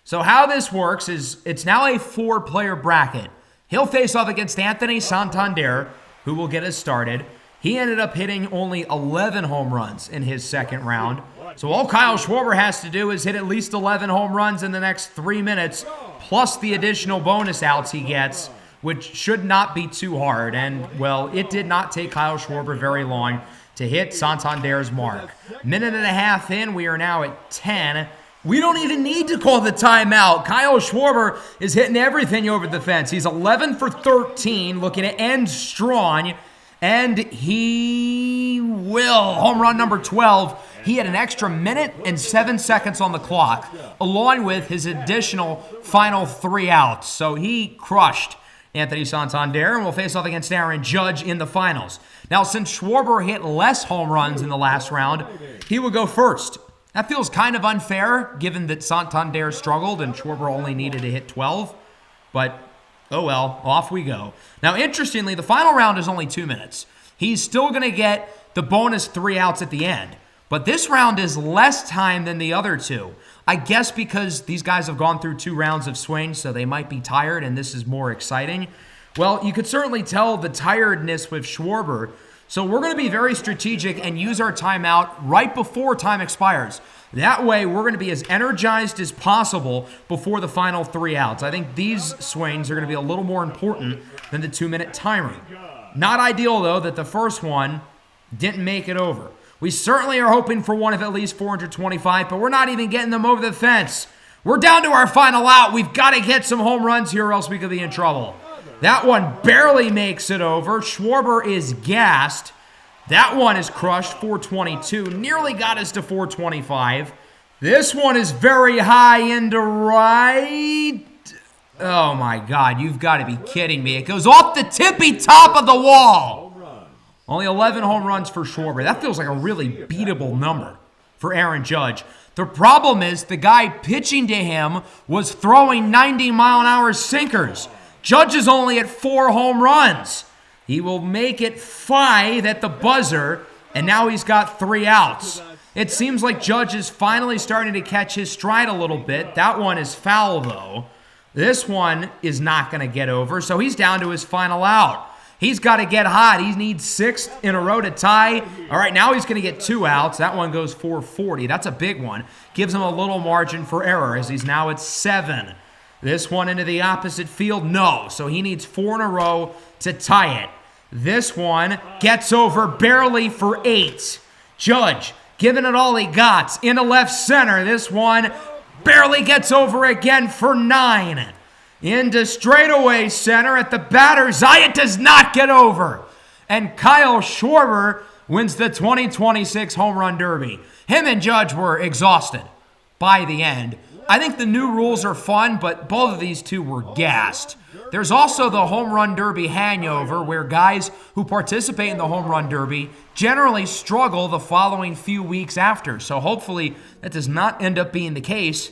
So how this works is it's now a 4-player bracket. He'll face off against Anthony Santander, who will get us started. He ended up hitting only 11 home runs in his second round. So all Kyle Schwarber has to do is hit at least 11 home runs in the next 3 minutes, plus the additional bonus outs he gets, which should not be too hard. And, well, it did not take Kyle Schwarber very long to hit Santander's mark. Minute and a half in, we are now at 10. We don't even need to call the timeout. Kyle Schwarber is hitting everything over the fence. He's 11 for 13, looking to end strong. And he will. Home run number 12. He had an extra minute and 7 seconds on the clock, along with his additional final 3 outs. So he crushed Anthony Santander and will face off against Aaron Judge in the finals. Now, since Schwarber hit less home runs in the last round, he will go first. That feels kind of unfair, given that Santander struggled and Schwarber only needed to hit 12. But oh well, off we go. Now, interestingly, the final round is only 2 minutes. He's still going to get the bonus 3 outs at the end. But this round is less time than the other 2. I guess because these guys have gone through 2 rounds of swing, so they might be tired, and this is more exciting. Well, you could certainly tell the tiredness with Schwarber. So we're going to be very strategic and use our timeout right before time expires. That way, we're going to be as energized as possible before the final 3 outs. I think these swings are going to be a little more important than the 2-minute timer. Not ideal, though, that the first one didn't make it over. We certainly are hoping for one of at least 425, but we're not even getting them over the fence. We're down to our final out. We've got to get some home runs here or else we could be in trouble. That one barely makes it over. Schwarber is gassed. That one is crushed, 422. Nearly got us to 425. This one is very high into right. Oh my God, you've got to be kidding me. It goes off the tippy top of the wall. Only 11 home runs for Schwarber. That feels like a really beatable number for Aaron Judge. The problem is the guy pitching to him was throwing 90-mile-an-hour sinkers. Judge is only at 4 home runs. He will make it 5 at the buzzer, and now he's got 3 outs. It seems like Judge is finally starting to catch his stride a little bit. That one is foul, though. This one is not going to get over, so he's down to his final out. He's got to get hot. He needs 6 in a row to tie. All right, now he's going to get 2 outs. That one goes 440. That's a big one. Gives him a little margin for error as he's now at 7. This one into the opposite field, no. So he needs 4 in a row to tie it. This one gets over barely for 8. Judge giving it all he got into left center. This one barely gets over again for 9. Into straightaway center at the batter's eye. It does not get over. And Kyle Schwarber wins the 2026 Home Run Derby. Him and Judge were exhausted by the end. I think the new rules are fun, but both of these two were gassed. There's also the Home Run Derby hangover, where guys who participate in the Home Run Derby generally struggle the following few weeks after. So hopefully that does not end up being the case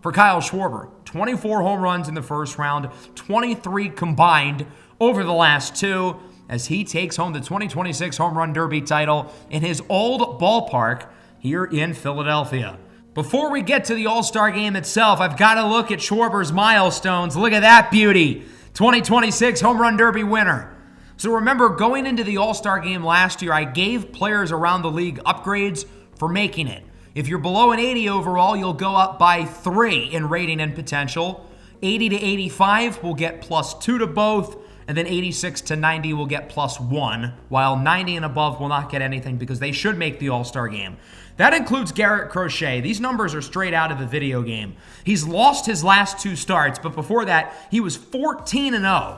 for Kyle Schwarber. 24 home runs in the first round, 23 combined over the last 2, as he takes home the 2026 Home Run Derby title in his old ballpark. here in Philadelphia. Before we get to the All-Star game itself, I've got to look at Schwarber's milestones. Look at that beauty. 2026 Home Run Derby winner. So remember, going into the All-Star game last year, I gave players around the league upgrades for making it. If you're below an 80 overall, you'll go up by 3 in rating and potential. 80 to 85 will get +2 to both, and then 86 to 90 will get +1, while 90 and above will not get anything because they should make the All-Star game. That includes Garrett Crochet. These numbers are straight out of the video game. He's lost his last 2 starts, but before that, he was 14-0.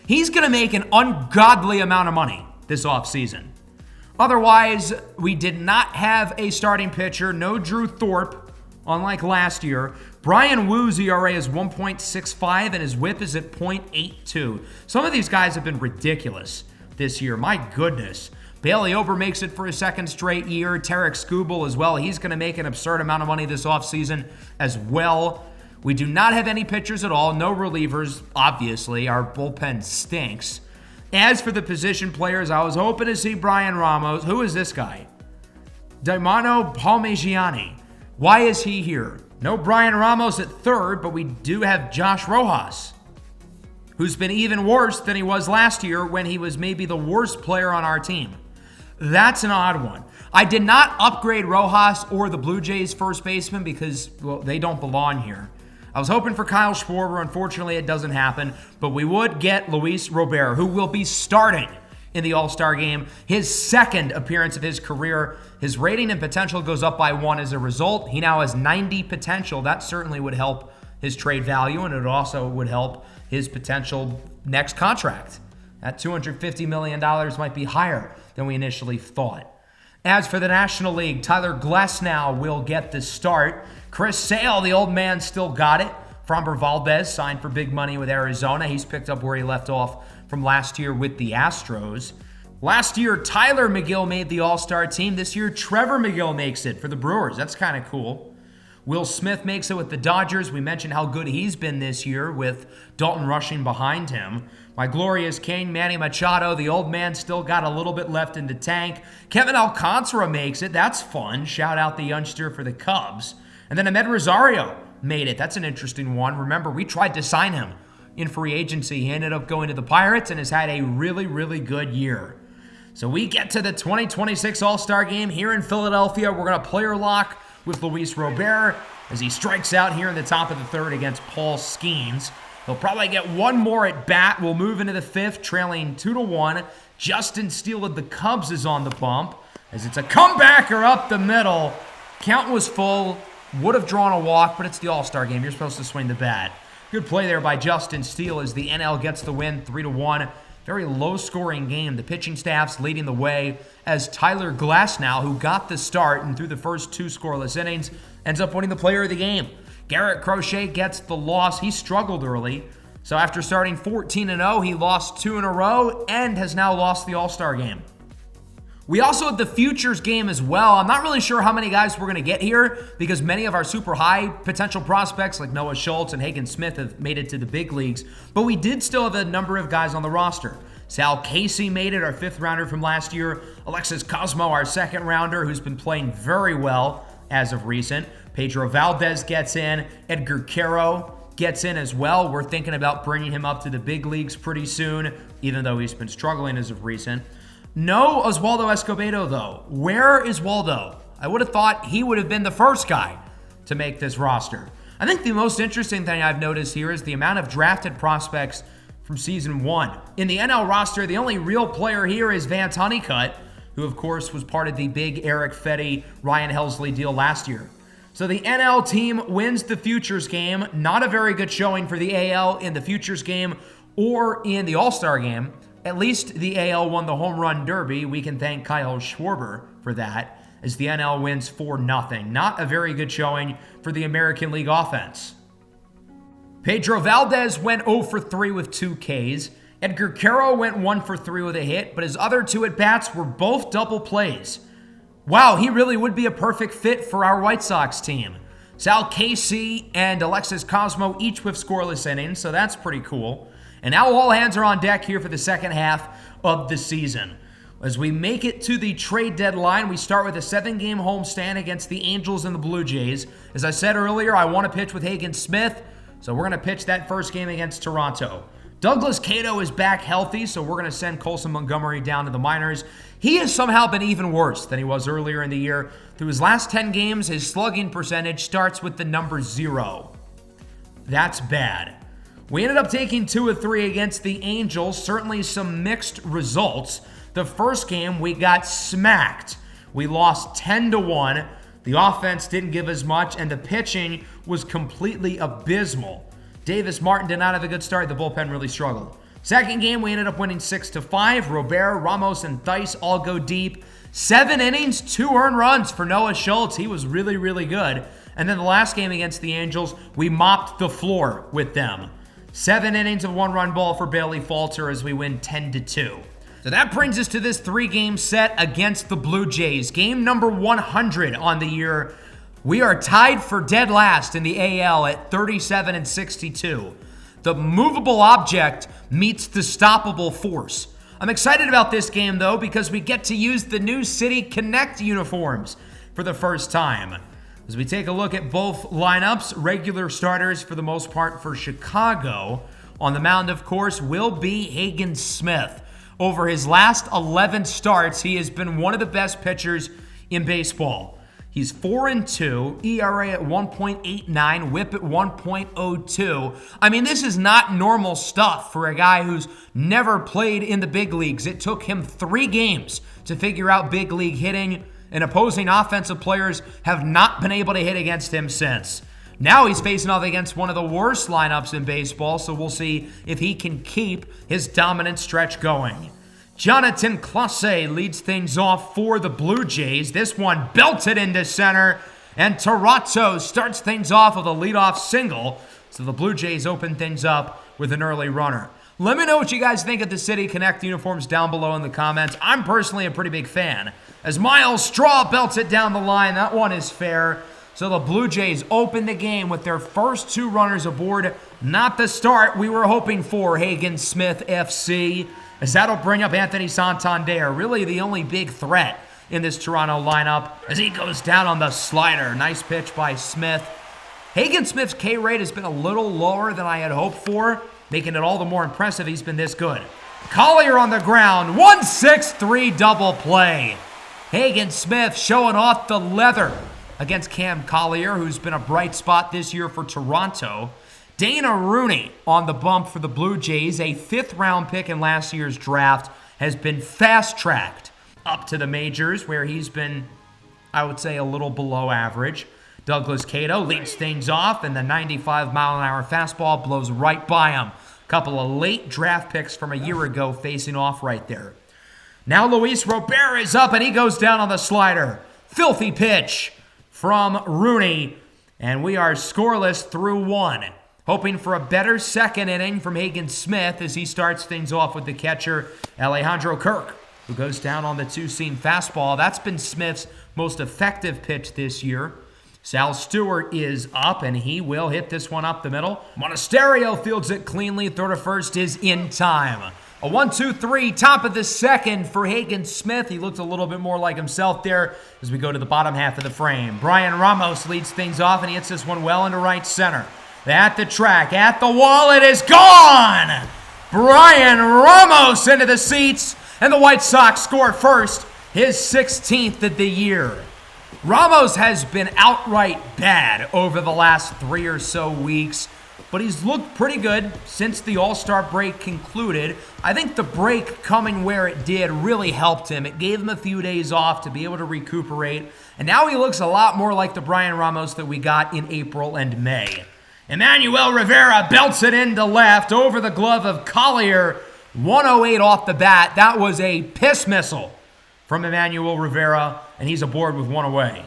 He's going to make an ungodly amount of money this offseason. Otherwise, we did not have a starting pitcher. No Drew Thorpe, unlike last year. Brian Woo's ERA is 1.65 and his whip is at 0.82. Some of these guys have been ridiculous this year. My goodness. Bailey Ober makes it for his 2nd straight year. Tarek Skubal as well. He's going to make an absurd amount of money this offseason as well. We do not have any pitchers at all. No relievers, obviously. Our bullpen stinks. As for the position players, I was hoping to see Brian Ramos. Who is this guy? Daimano Palmegiani. Why is he here? No Brian Ramos at 3rd, but we do have Josh Rojas, who's been even worse than he was last year when he was maybe the worst player on our team. That's an odd one. I did not upgrade Rojas or the Blue Jays first baseman because, well, they don't belong here. I was hoping for Kyle Schwarber. Unfortunately, it doesn't happen. But we would get Luis Robert, who will be starting in the All-Star game. His 2nd appearance of his career. His rating and potential goes up by 1 as a result. He now has 90 potential. That certainly would help his trade value, and it also would help his potential next contract. That $250 million might be higher than we initially thought. As for the National League, Tyler Glasnow will get the start. Chris Sale, the old man, still got it. Framber Valdez signed for big money with Arizona. He's picked up where he left off from last year with the Astros. Last year, Tyler McGill made the All-Star team. This year, Trevor McGill makes it for the Brewers. That's kind of cool. Will Smith makes it with the Dodgers. We mentioned how good he's been this year with Dalton rushing behind him. My glorious king, Manny Machado, the old man, still got a little bit left in the tank. Kevin Alcantara makes it. That's fun. Shout out the youngster for the Cubs. And then Ahmed Rosario made it. That's an interesting one. Remember, we tried to sign him in free agency. He ended up going to the Pirates and has had a really, really good year. So we get to the 2026 All-Star game here in Philadelphia. We're going to player lock with Luis Robert as he strikes out here in the top of the 3rd against Paul Skeens. He'll probably get one more at bat. We'll move into the 5th, trailing 2-1. Justin Steele of the Cubs is on the bump as it's a comebacker up the middle. Count was full. Would have drawn a walk, but it's the All-Star game. You're supposed to swing the bat. Good play there by Justin Steele as the NL gets the win 3-1. Very low-scoring game. The pitching staff's leading the way as Tyler Glasnow, who got the start and through the first 2 scoreless innings, ends up winning the player of the game. Garrett Crochet gets the loss. He struggled early. So after starting 14-0, he lost 2 in a row and has now lost the All-Star game. We also had the Futures game as well. I'm not really sure how many guys we're going to get here because many of our super high potential prospects like Noah Schultz and Hagen Smith have made it to the big leagues. But we did still have a number of guys on the roster. Sal Casey made it, our 5th rounder from last year. Alexis Cosmo, our 2nd rounder, who's been playing very well as of recent. Pedro Valdez gets in. Edgar Quero gets in as well. We're thinking about bringing him up to the big leagues pretty soon, even though he's been struggling as of recent. No Oswaldo Escobedo, though. Where is Waldo? I would have thought he would have been the first guy to make this roster. I think the most interesting thing I've noticed here is the amount of drafted prospects from Season 1. In the NL roster, the only real player here is Vance Honeycutt, who, of course, was part of the big Eric Fetty, Ryan Helsley deal last year. So the NL team wins the Futures game. Not a very good showing for the AL in the Futures game or in the All-Star game. At least the AL won the Home Run Derby. We can thank Kyle Schwarber for that, as the NL wins 4-0. Not a very good showing for the American League offense. Pedro Valdez went 0 for 3 with 2 Ks. Edgar Quero went 1 for 3 with a hit, but his other 2 at-bats were both double plays. Wow, he really would be a perfect fit for our White Sox team. Sal Casey and Alexis Cosmo each with scoreless innings, so that's pretty cool. And now all hands are on deck here for the second half of the season. As we make it to the trade deadline, we start with a 7-game homestand against the Angels and the Blue Jays. As I said earlier, I want to pitch with Hagen Smith, so we're going to pitch that first game against Toronto. Douglas Cato is back healthy, so we're going to send Colson Montgomery down to the minors. He has somehow been even worse than he was earlier in the year. Through his last 10 games, his slugging percentage starts with the number 0. That's bad. We ended up taking 2 of 3 against the Angels. Certainly some mixed results. The first game, we got smacked. We lost 10-1. The offense didn't give as much, and the pitching was completely abysmal. Davis Martin did not have a good start. The bullpen really struggled. Second game, we ended up winning 6-5. Robert, Ramos, and Theis all go deep. 7 innings, 2 earned runs for Noah Schultz. He was really, really good. And then the last game against the Angels, we mopped the floor with them. 7 innings of 1-run ball for Bailey Falter as we win 10-2. So that brings us to this 3-game set against the Blue Jays. Game number 100 on the year. We are tied for dead last in the AL at 37-62. The movable object meets the stoppable force. I'm excited about this game, though, because we get to use the new City Connect uniforms for the first time. As we take a look at both lineups, regular starters for the most part for Chicago. On the mound, of course, will be Hagen Smith. Over his last 11 starts, he has been one of the best pitchers in baseball. He's 4-2, ERA at 1.89, WHIP at 1.02. I mean, this is not normal stuff for a guy who's never played in the big leagues. It took him 3 games to figure out big league hitting, and opposing offensive players have not been able to hit against him since. Now he's facing off against one of the worst lineups in baseball, so we'll see if he can keep his dominant stretch going. Jonathan Clase leads things off for the Blue Jays. This one belted into center, and Toronto starts things off with a leadoff single, so the Blue Jays open things up with an early runner. Let me know what you guys think of the City Connect uniforms down below in the comments. I'm personally a pretty big fan. As Miles Straw belts it down the line, that one is fair. So the Blue Jays open the game with their first 2 runners aboard. Not the start we were hoping for, Hagen Smith FC, as that'll bring up Anthony Santander, really the only big threat in this Toronto lineup, as he goes down on the slider. Nice pitch by Smith. Hagen Smith's K rate has been a little lower than I had hoped for, making it all the more impressive he's been this good. Collier on the ground, 1-6-3 double play. Hagen Smith showing off the leather against Cam Collier, who's been a bright spot this year for Toronto. Dana Rooney on the bump for the Blue Jays, a 5th-round pick in last year's draft, has been fast-tracked up to the majors, where he's been, I would say, a little below average. Douglas Cato leads things off, and the 95-mile-an-hour fastball blows right by him. A couple of late draft picks from a year ago facing off right there. Now Luis Robert is up, and he goes down on the slider. Filthy pitch from Rooney, and we are scoreless through 1. Hoping for a better second inning from Hagen Smith as he starts things off with the catcher, Alejandro Kirk, who goes down on the 2-seam fastball. That's been Smith's most effective pitch this year. Sal Stewart is up, and he will hit this one up the middle. Monasterio fields it cleanly. Throw to first is in time. A 1-2-3, top of the second for Hagen Smith. He looked a little bit more like himself there as we go to the bottom half of the frame. Brian Ramos leads things off, and he hits this one well into right center. At the track, at the wall, it is gone! Brian Ramos into the seats, and the White Sox score first, his 16th of the year. Ramos has been outright bad over the last 3 or so weeks, but he's looked pretty good since the All-Star break concluded. I think the break coming where it did really helped him. It gave him a few days off to be able to recuperate, and now he looks a lot more like the Brian Ramos that we got in April and May. Emmanuel Rivera belts it into left over the glove of Collier. 108 off the bat. That was a piss missile from Emmanuel Rivera, and he's aboard with 1 away.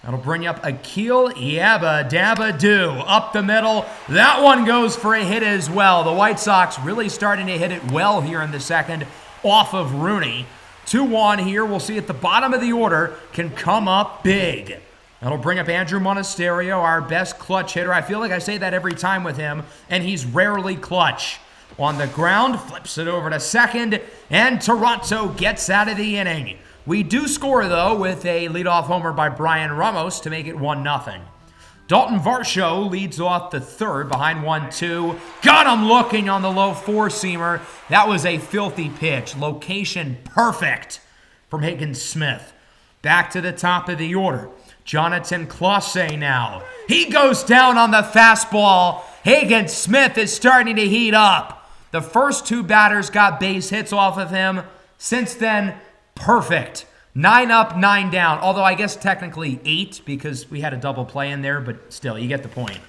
That'll bring up Akil Yabba Dabba Doo up the middle. That one goes for a hit as well. The White Sox really starting to hit it well here in the second off of Rooney. 2-1 here. We'll see at the bottom of the order can come up big. That'll bring up Andrew Monasterio, our best clutch hitter. I feel like I say that every time with him, and he's rarely clutch. on the ground, flips it over to second, and Toronto gets out of the inning. We do score, though, with a leadoff homer by Brian Ramos to make it 1-0. Dalton Varsho leads off the third behind 1-2. Got him looking on the low four-seamer. That was a filthy pitch. Location perfect from Higgins Smith. Back to the top of the order. Jonathan Clase now. He goes down on the fastball. Higgins Smith is starting to heat up. The first two batters got base hits off of him. Since then, perfect. 9 up, 9 down. Although I guess technically 8 because we had a double play in there, but still, you get the point.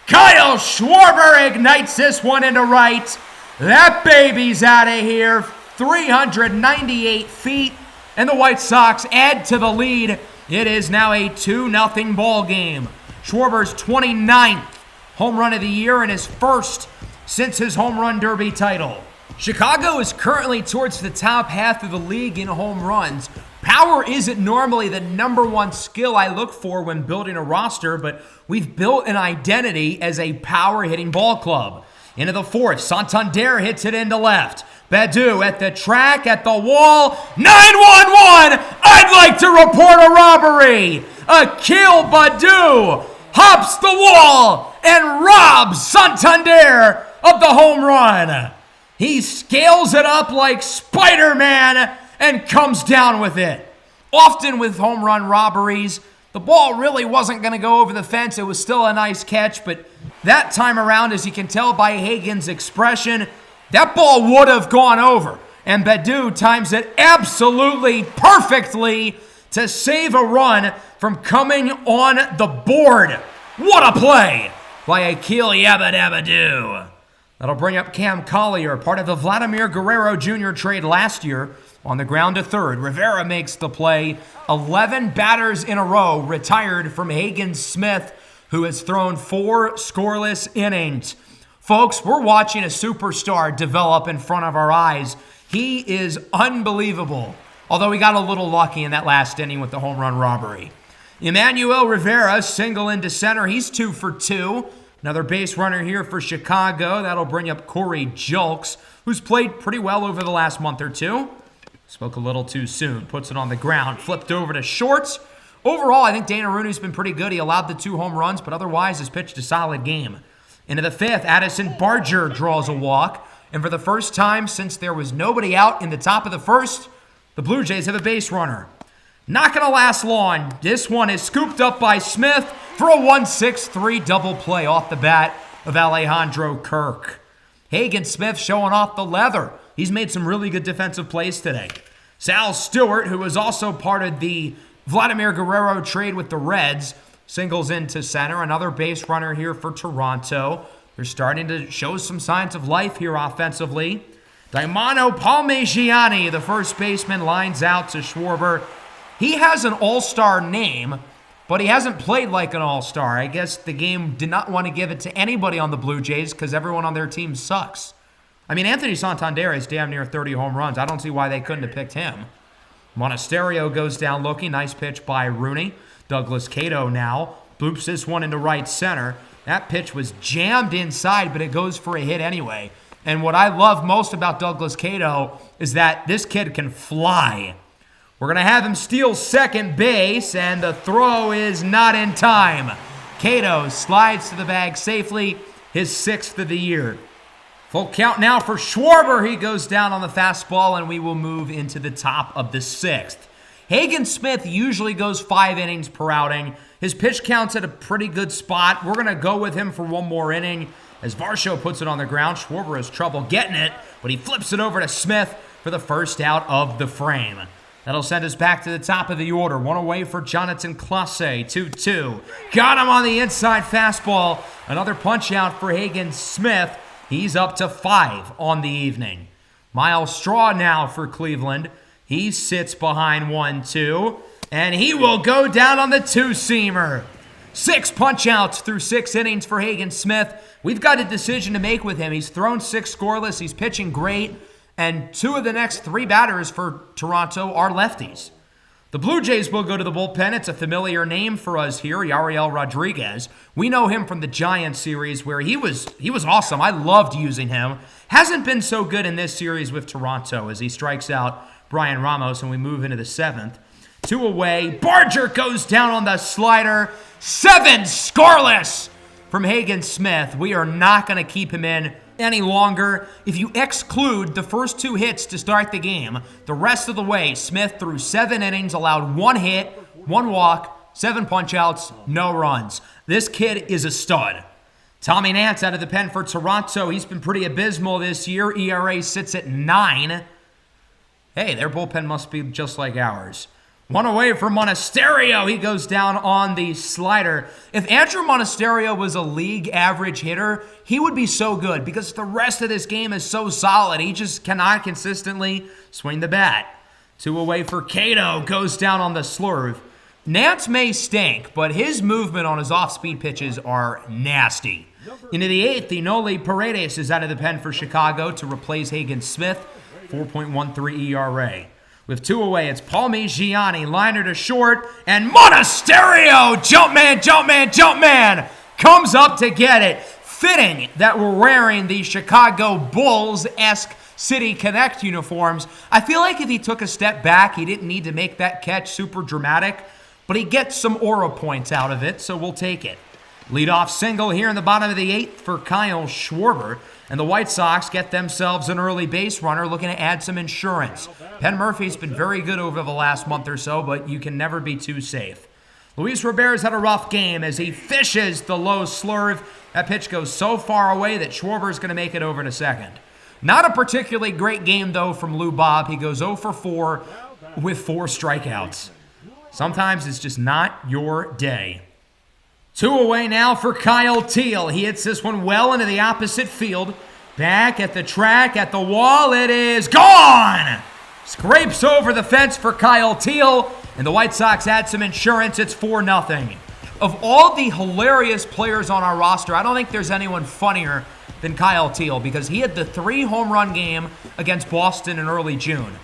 Kyle Schwarber ignites this one into right. That baby's out of here. 398 feet. And the White Sox add to the lead. It is now a 2-0 ball game. Schwarber's 29th home run of the year and his first since his home run derby title. Chicago is currently towards the top half of the league in home runs. Power isn't normally the number one skill I look for when building a roster, but we've built an identity as a power-hitting ball club. Into the fourth, Santander hits it into left. Baddoo at the track, at the wall, 9-1-1! I'd like to report a robbery! Akil Baddoo hops the wall and robs Santander of the home run. He scales it up like Spider-Man and comes down with it. Often with home run robberies, the ball really wasn't going to go over the fence. It was still a nice catch, but that time around, as you can tell by Hagen's expression, that ball would have gone over. And Baddoo times it absolutely perfectly to save a run from coming on the board. What a play by Akil Baddoo. That'll bring up Cam Collier, part of the Vladimir Guerrero Jr. trade last year. On the ground to third, Rivera makes the play. 11 batters in a row retired from Higgins Smith, who has thrown 4 scoreless innings. Folks, we're watching a superstar develop in front of our eyes. He is unbelievable, although he got a little lucky in that last inning with the home run robbery. Emmanuel Rivera, single into center. He's 2 for 2. Another base runner here for Chicago. That'll bring up Corey Julks, who's played pretty well over the last month or two. Spoke a little too soon. Puts it on the ground. Flipped over to short. Overall, I think Dana Rooney's been pretty good. He allowed the 2 home runs, but otherwise has pitched a solid game. Into the 5th, Addison Barger draws a walk. And for the first time since there was nobody out in the top of the first, the Blue Jays have a base runner. Not going to last long. This one is scooped up by Smith for a 1-6-3 double play off the bat of Alejandro Kirk. Hagen Smith showing off the leather. He's made some really good defensive plays today. Sal Stewart, who was also part of the Vladimir Guerrero trade with the Reds, singles into center. Another base runner here for Toronto. They're starting to show some signs of life here offensively. Daimano Palmegiani, the first baseman, lines out to Schwarber. He has an all-star name, but he hasn't played like an all-star. I guess the game did not want to give it to anybody on the Blue Jays because everyone on their team sucks. I mean, Anthony Santander has damn near 30 home runs. I don't see why they couldn't have picked him. Monasterio goes down looking. Nice pitch by Rooney. Douglas Cato now bloops this one into right center. That pitch was jammed inside, but it goes for a hit anyway. And what I love most about Douglas Cato is that this kid can fly. We're going to have him steal second base, and the throw is not in time. Cato slides to the bag safely, his 6th of the year. Full count now for Schwarber. He goes down on the fastball, and we will move into the top of the 6th. Hagen Smith usually goes 5 innings per outing. His pitch count's at a pretty good spot. We're going to go with him for one more inning. As Varsho puts it on the ground, Schwarber has trouble getting it, but he flips it over to Smith for the first out of the frame. That'll send us back to the top of the order. One away for Jonathan Clase, 2-2. Got him on the inside fastball. Another punch out for Hagen Smith. He's up to 5 on the evening. Miles Straw now for Cleveland. He sits behind 1-2, and he will go down on the 2-seamer. 6 punch-outs through 6 innings for Hagen Smith. We've got a decision to make with him. He's thrown 6 scoreless. He's pitching great. And 2 of the next 3 batters for Toronto are lefties. The Blue Jays will go to the bullpen. It's a familiar name for us here, Yariel Rodriguez. We know him from the Giants series where he was awesome. I loved using him. Hasn't been so good in this series with Toronto as he strikes out Brian Ramos and we move into the 7th. 2 away. Barger goes down on the slider. 7 scoreless from Hagen Smith. We are not going to keep him in any longer. If you exclude the first 2 hits to start the game, the rest of the way, Smith threw 7 innings, allowed 1 hit, 1 walk, 7 punch-outs, no runs. This kid is a stud. Tommy Nance out of the pen for Toronto. He's been pretty abysmal this year. ERA sits at 9. Hey, their bullpen must be just like ours. 1 away from Monasterio. He goes down on the slider. If Andrew Monasterio was a league average hitter, he would be so good because the rest of this game is so solid. He just cannot consistently swing the bat. 2 away for Cato. Goes down on the slurve. Nance may stink, but his movement on his off-speed pitches are nasty. Into the 8th, Enoli Paredes is out of the pen for Chicago to replace Hagen Smith. 4.13 ERA. With 2 away, it's Palmi Gianni, liner to short, and Monasterio, jump man, comes up to get it. Fitting that we're wearing the Chicago Bulls-esque City Connect uniforms. I feel like if he took a step back, he didn't need to make that catch super dramatic, but he gets some aura points out of it, so we'll take it. Leadoff single here in the bottom of the 8th for Kyle Schwarber. And the White Sox get themselves an early base runner looking to add some insurance. Penn Murphy's been very good over the last month or so, but you can never be too safe. Luis Robert's had a rough game as he fishes the low slurve. That pitch goes so far away that Schwarber's going to make it over to second. Not a particularly great game, though, from Lou Bob. He goes 0 for 4 with 4 strikeouts. Sometimes it's just not your day. 2 away now for Kyle Teal. He hits this one well into the opposite field. Back at the track, at the wall, it is gone! Scrapes over the fence for Kyle Teal, and the White Sox add some insurance. It's 4-0. Of all the hilarious players on our roster, I don't think there's anyone funnier than Kyle Teal because he had the 3 home run game against Boston in early June.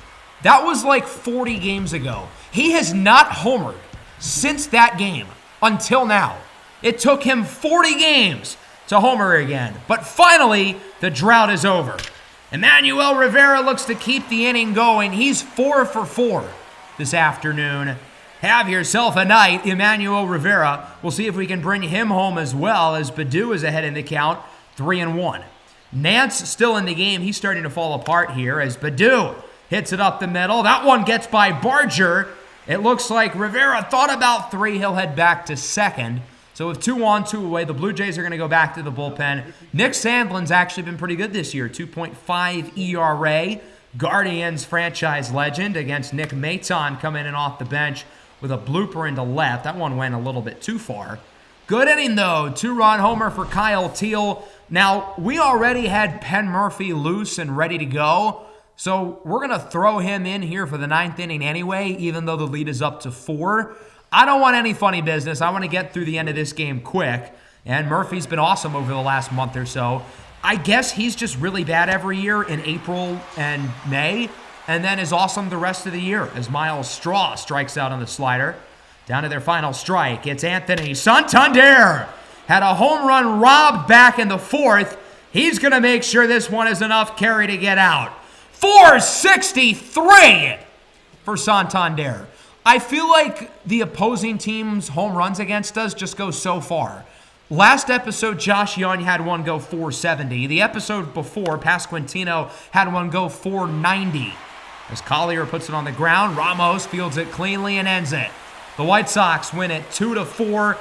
That was like 40 games ago. He has not homered since that game until now. It took him 40 games to homer again. But finally, the drought is over. Emmanuel Rivera looks to keep the inning going. He's 4 for 4 this afternoon. Have yourself a night, Emmanuel Rivera. We'll see if we can bring him home as well as Baddoo is ahead in the count, 3-1. Nance still in the game. He's starting to fall apart here as Baddoo hits it up the middle. That one gets by Barger. It looks like Rivera thought about 3. He'll head back to second. So with 2 on, 2 away, the Blue Jays are going to go back to the bullpen. Nick Sandlin's actually been pretty good this year, 2.5 ERA. Guardians franchise legend against Nick Maton coming in off the bench with a blooper into left. That one went a little bit too far. Good inning, though. 2-run homer for Kyle Teal. Now, we already had Penn Murphy loose and ready to go, so we're going to throw him in here for the 9th inning anyway, even though the lead is up to 4. I don't want any funny business. I want to get through the end of this game quick. And Murphy's been awesome over the last month or so. I guess he's just really bad every year in April and May, and then is awesome the rest of the year as Miles Straw strikes out on the slider. Down to their final strike. It's Anthony Santander. Had a home run robbed back in the 4th. He's going to make sure this one is enough carry to get out. 463 for Santander. I feel like the opposing team's home runs against us just go so far. Last episode, Josh Young had one go 470. The episode before, Pasquantino had one go 490. As Collier puts it on the ground, Ramos fields it cleanly and ends it. The White Sox win it 2-4.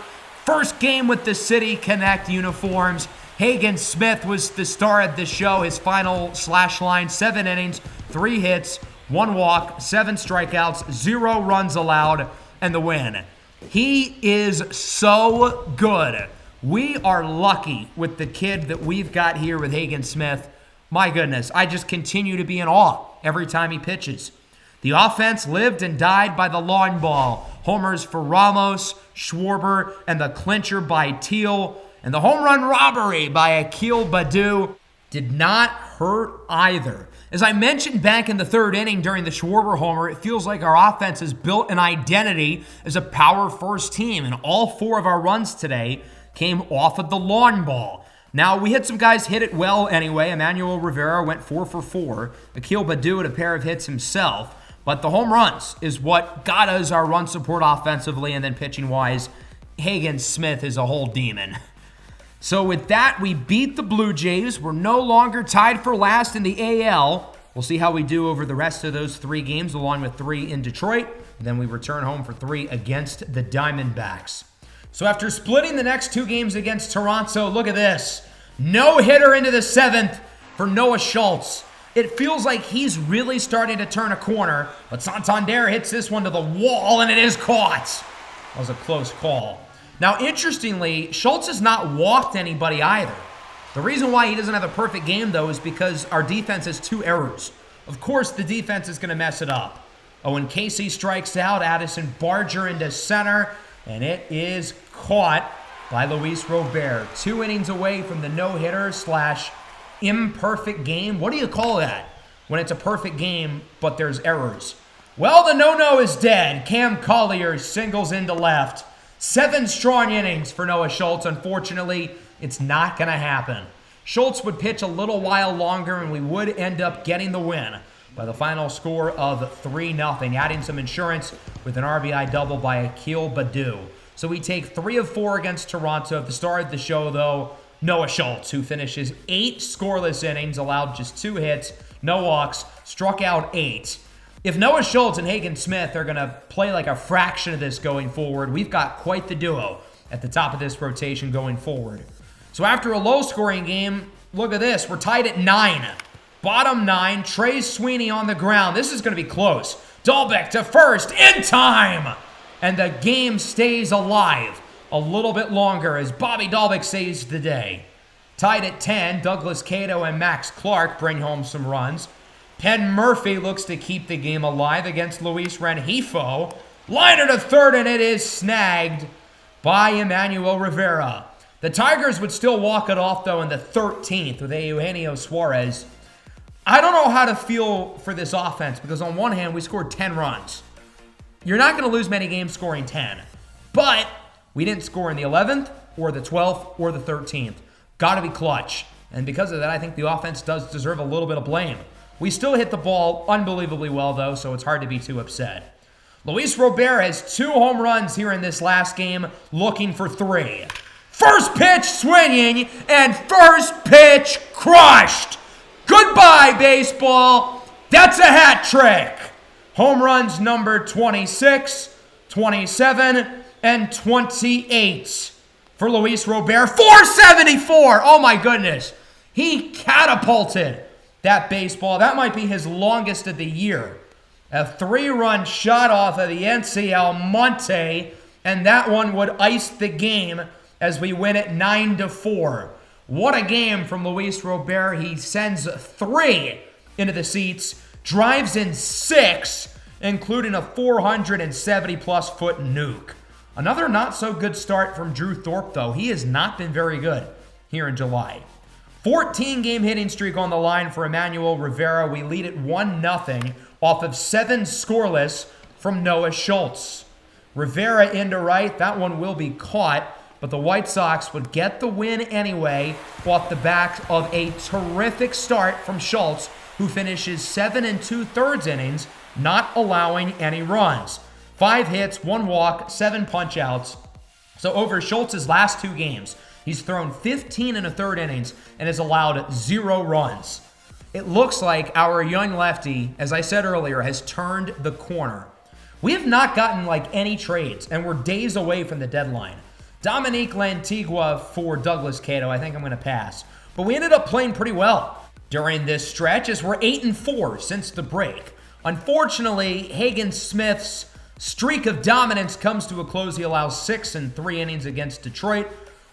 First game with the City Connect uniforms. Hagen Smith was the star of the show. His final slash line, 7 innings, 3 hits, 1 walk, 7 strikeouts, 0 runs allowed, and the win. He is so good. We are lucky with the kid that we've got here with Hagen Smith. My goodness, I just continue to be in awe every time he pitches. The offense lived and died by the long ball. Homers for Ramos, Schwarber, and the clincher by Teal. And the home run robbery by Akil Baddoo did not hurt either. As I mentioned back in the third inning during the Schwarber homer, it feels like our offense has built an identity as a power first team, and all 4 of our runs today came off of the lawn ball. Now, we had some guys hit it well anyway. Emmanuel Rivera went 4 for 4. Akil Baddoo had a pair of hits himself. But the home runs is what got us our run support offensively, and then pitching-wise, Hagen Smith is a whole demon. So with that, we beat the Blue Jays. We're no longer tied for last in the AL. We'll see how we do over the rest of those 3 games, along with 3 in Detroit. Then we return home for 3 against the Diamondbacks. So after splitting the next 2 games against Toronto, look at this. No-hitter into the 7th for Noah Schultz. It feels like he's really starting to turn a corner, but Santander hits this one to the wall, and it is caught. That was a close call. Now, interestingly, Schultz has not walked anybody either. The reason why he doesn't have a perfect game, though, is because our defense has 2 errors. Of course, the defense is going to mess it up. Owen Casey strikes out, Addison Barger into center, and it is caught by Luis Robert. 2 innings away from the no-hitter / imperfect game. What do you call that when it's a perfect game, but there's errors? Well, the no-no is dead. Cam Collier singles into left. 7 strong innings for Noah Schultz. Unfortunately, it's not going to happen. Schultz would pitch a little while longer, and we would end up getting the win by the final score of 3-0, adding some insurance with an RBI double by Akil Baddoo. So we take 3 of 4 against Toronto. At the start of the show, though, Noah Schultz, who finishes 8 scoreless innings, allowed just 2 hits, no walks, struck out 8. If Noah Schultz and Hagen Smith are going to play like a fraction of this going forward, we've got quite the duo at the top of this rotation going forward. So after a low-scoring game, look at this. We're tied at 9. Bottom 9, Trey Sweeney on the ground. This is going to be close. Dahlbeck to first in time. And the game stays alive a little bit longer as Bobby Dahlbeck saves the day. Tied at 10, Douglas Cato and Max Clark bring home some runs. Penn Murphy looks to keep the game alive against Luis Rengifo. Liner to third, and it is snagged by Emmanuel Rivera. The Tigers would still walk it off, though, in the 13th with Eugenio Suarez. I don't know how to feel for this offense because on one hand, we scored 10 runs. You're not going to lose many games scoring 10. But we didn't score in the 11th or the 12th or the 13th. Got to be clutch. And because of that, I think the offense does deserve a little bit of blame. We still hit the ball unbelievably well, though, so it's hard to be too upset. Luis Robert has 2 home runs here in this last game, looking for 3. First pitch swinging, and first pitch crushed. Goodbye, baseball. That's a hat trick. Home runs number 26, 27, and 28 for Luis Robert. 474! Oh my goodness. He catapulted that baseball. That might be his longest of the year. A 3-run shot off of the NC Monte, and that one would ice the game as we win it 9-4. What a game from Luis Robert. He sends 3 into the seats, drives in 6, including a 470-plus foot nuke. Another not-so-good start from Drew Thorpe, though. He has not been very good here in July. 14-game hitting streak on the line for Emmanuel Rivera. We lead it 1-0 off of 7 scoreless from Noah Schultz. Rivera into right. That one will be caught, but the White Sox would get the win anyway off the back of a terrific start from Schultz, who finishes 7 2/3 innings, not allowing any runs. 5 hits, 1 walk, 7 punch-outs. So over Schultz's last 2 games, he's thrown 15 1/3 innings and has allowed 0 runs. It looks like our young lefty, as I said earlier, has turned the corner. We have not gotten like any trades, and we're days away from the deadline. Dominique Lantigua for Douglas Cato, I think I'm going to pass. But we ended up playing pretty well during this stretch as we're 8-4 since the break. Unfortunately, Hagen Smith's streak of dominance comes to a close. He allows 6 in 3 innings against Detroit.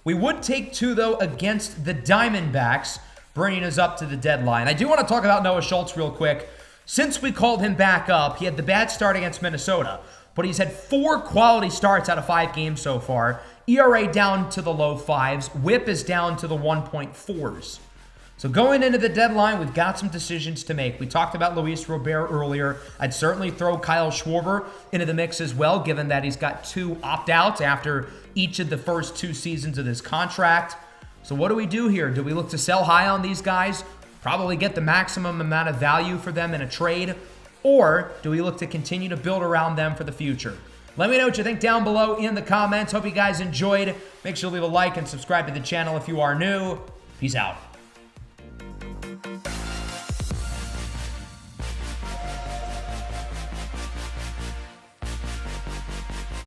We would take 2, though, against the Diamondbacks, bringing us up to the deadline. I do want to talk about Noah Schultz real quick. Since we called him back up, he had the bad start against Minnesota, but he's had 4 quality starts out of 5 games so far. ERA down to the low 5s. WHIP is down to the 1.4s. So going into the deadline, we've got some decisions to make. We talked about Luis Robert earlier. I'd certainly throw Kyle Schwarber into the mix as well, given that he's got 2 opt-outs after each of the first 2 seasons of this contract. So what do we do here? Do we look to sell high on these guys, probably get the maximum amount of value for them in a trade, or do we look to continue to build around them for the future? Let me know what you think down below in the comments. Hope you guys enjoyed. Make sure to leave a like and subscribe to the channel if you are new. Peace out.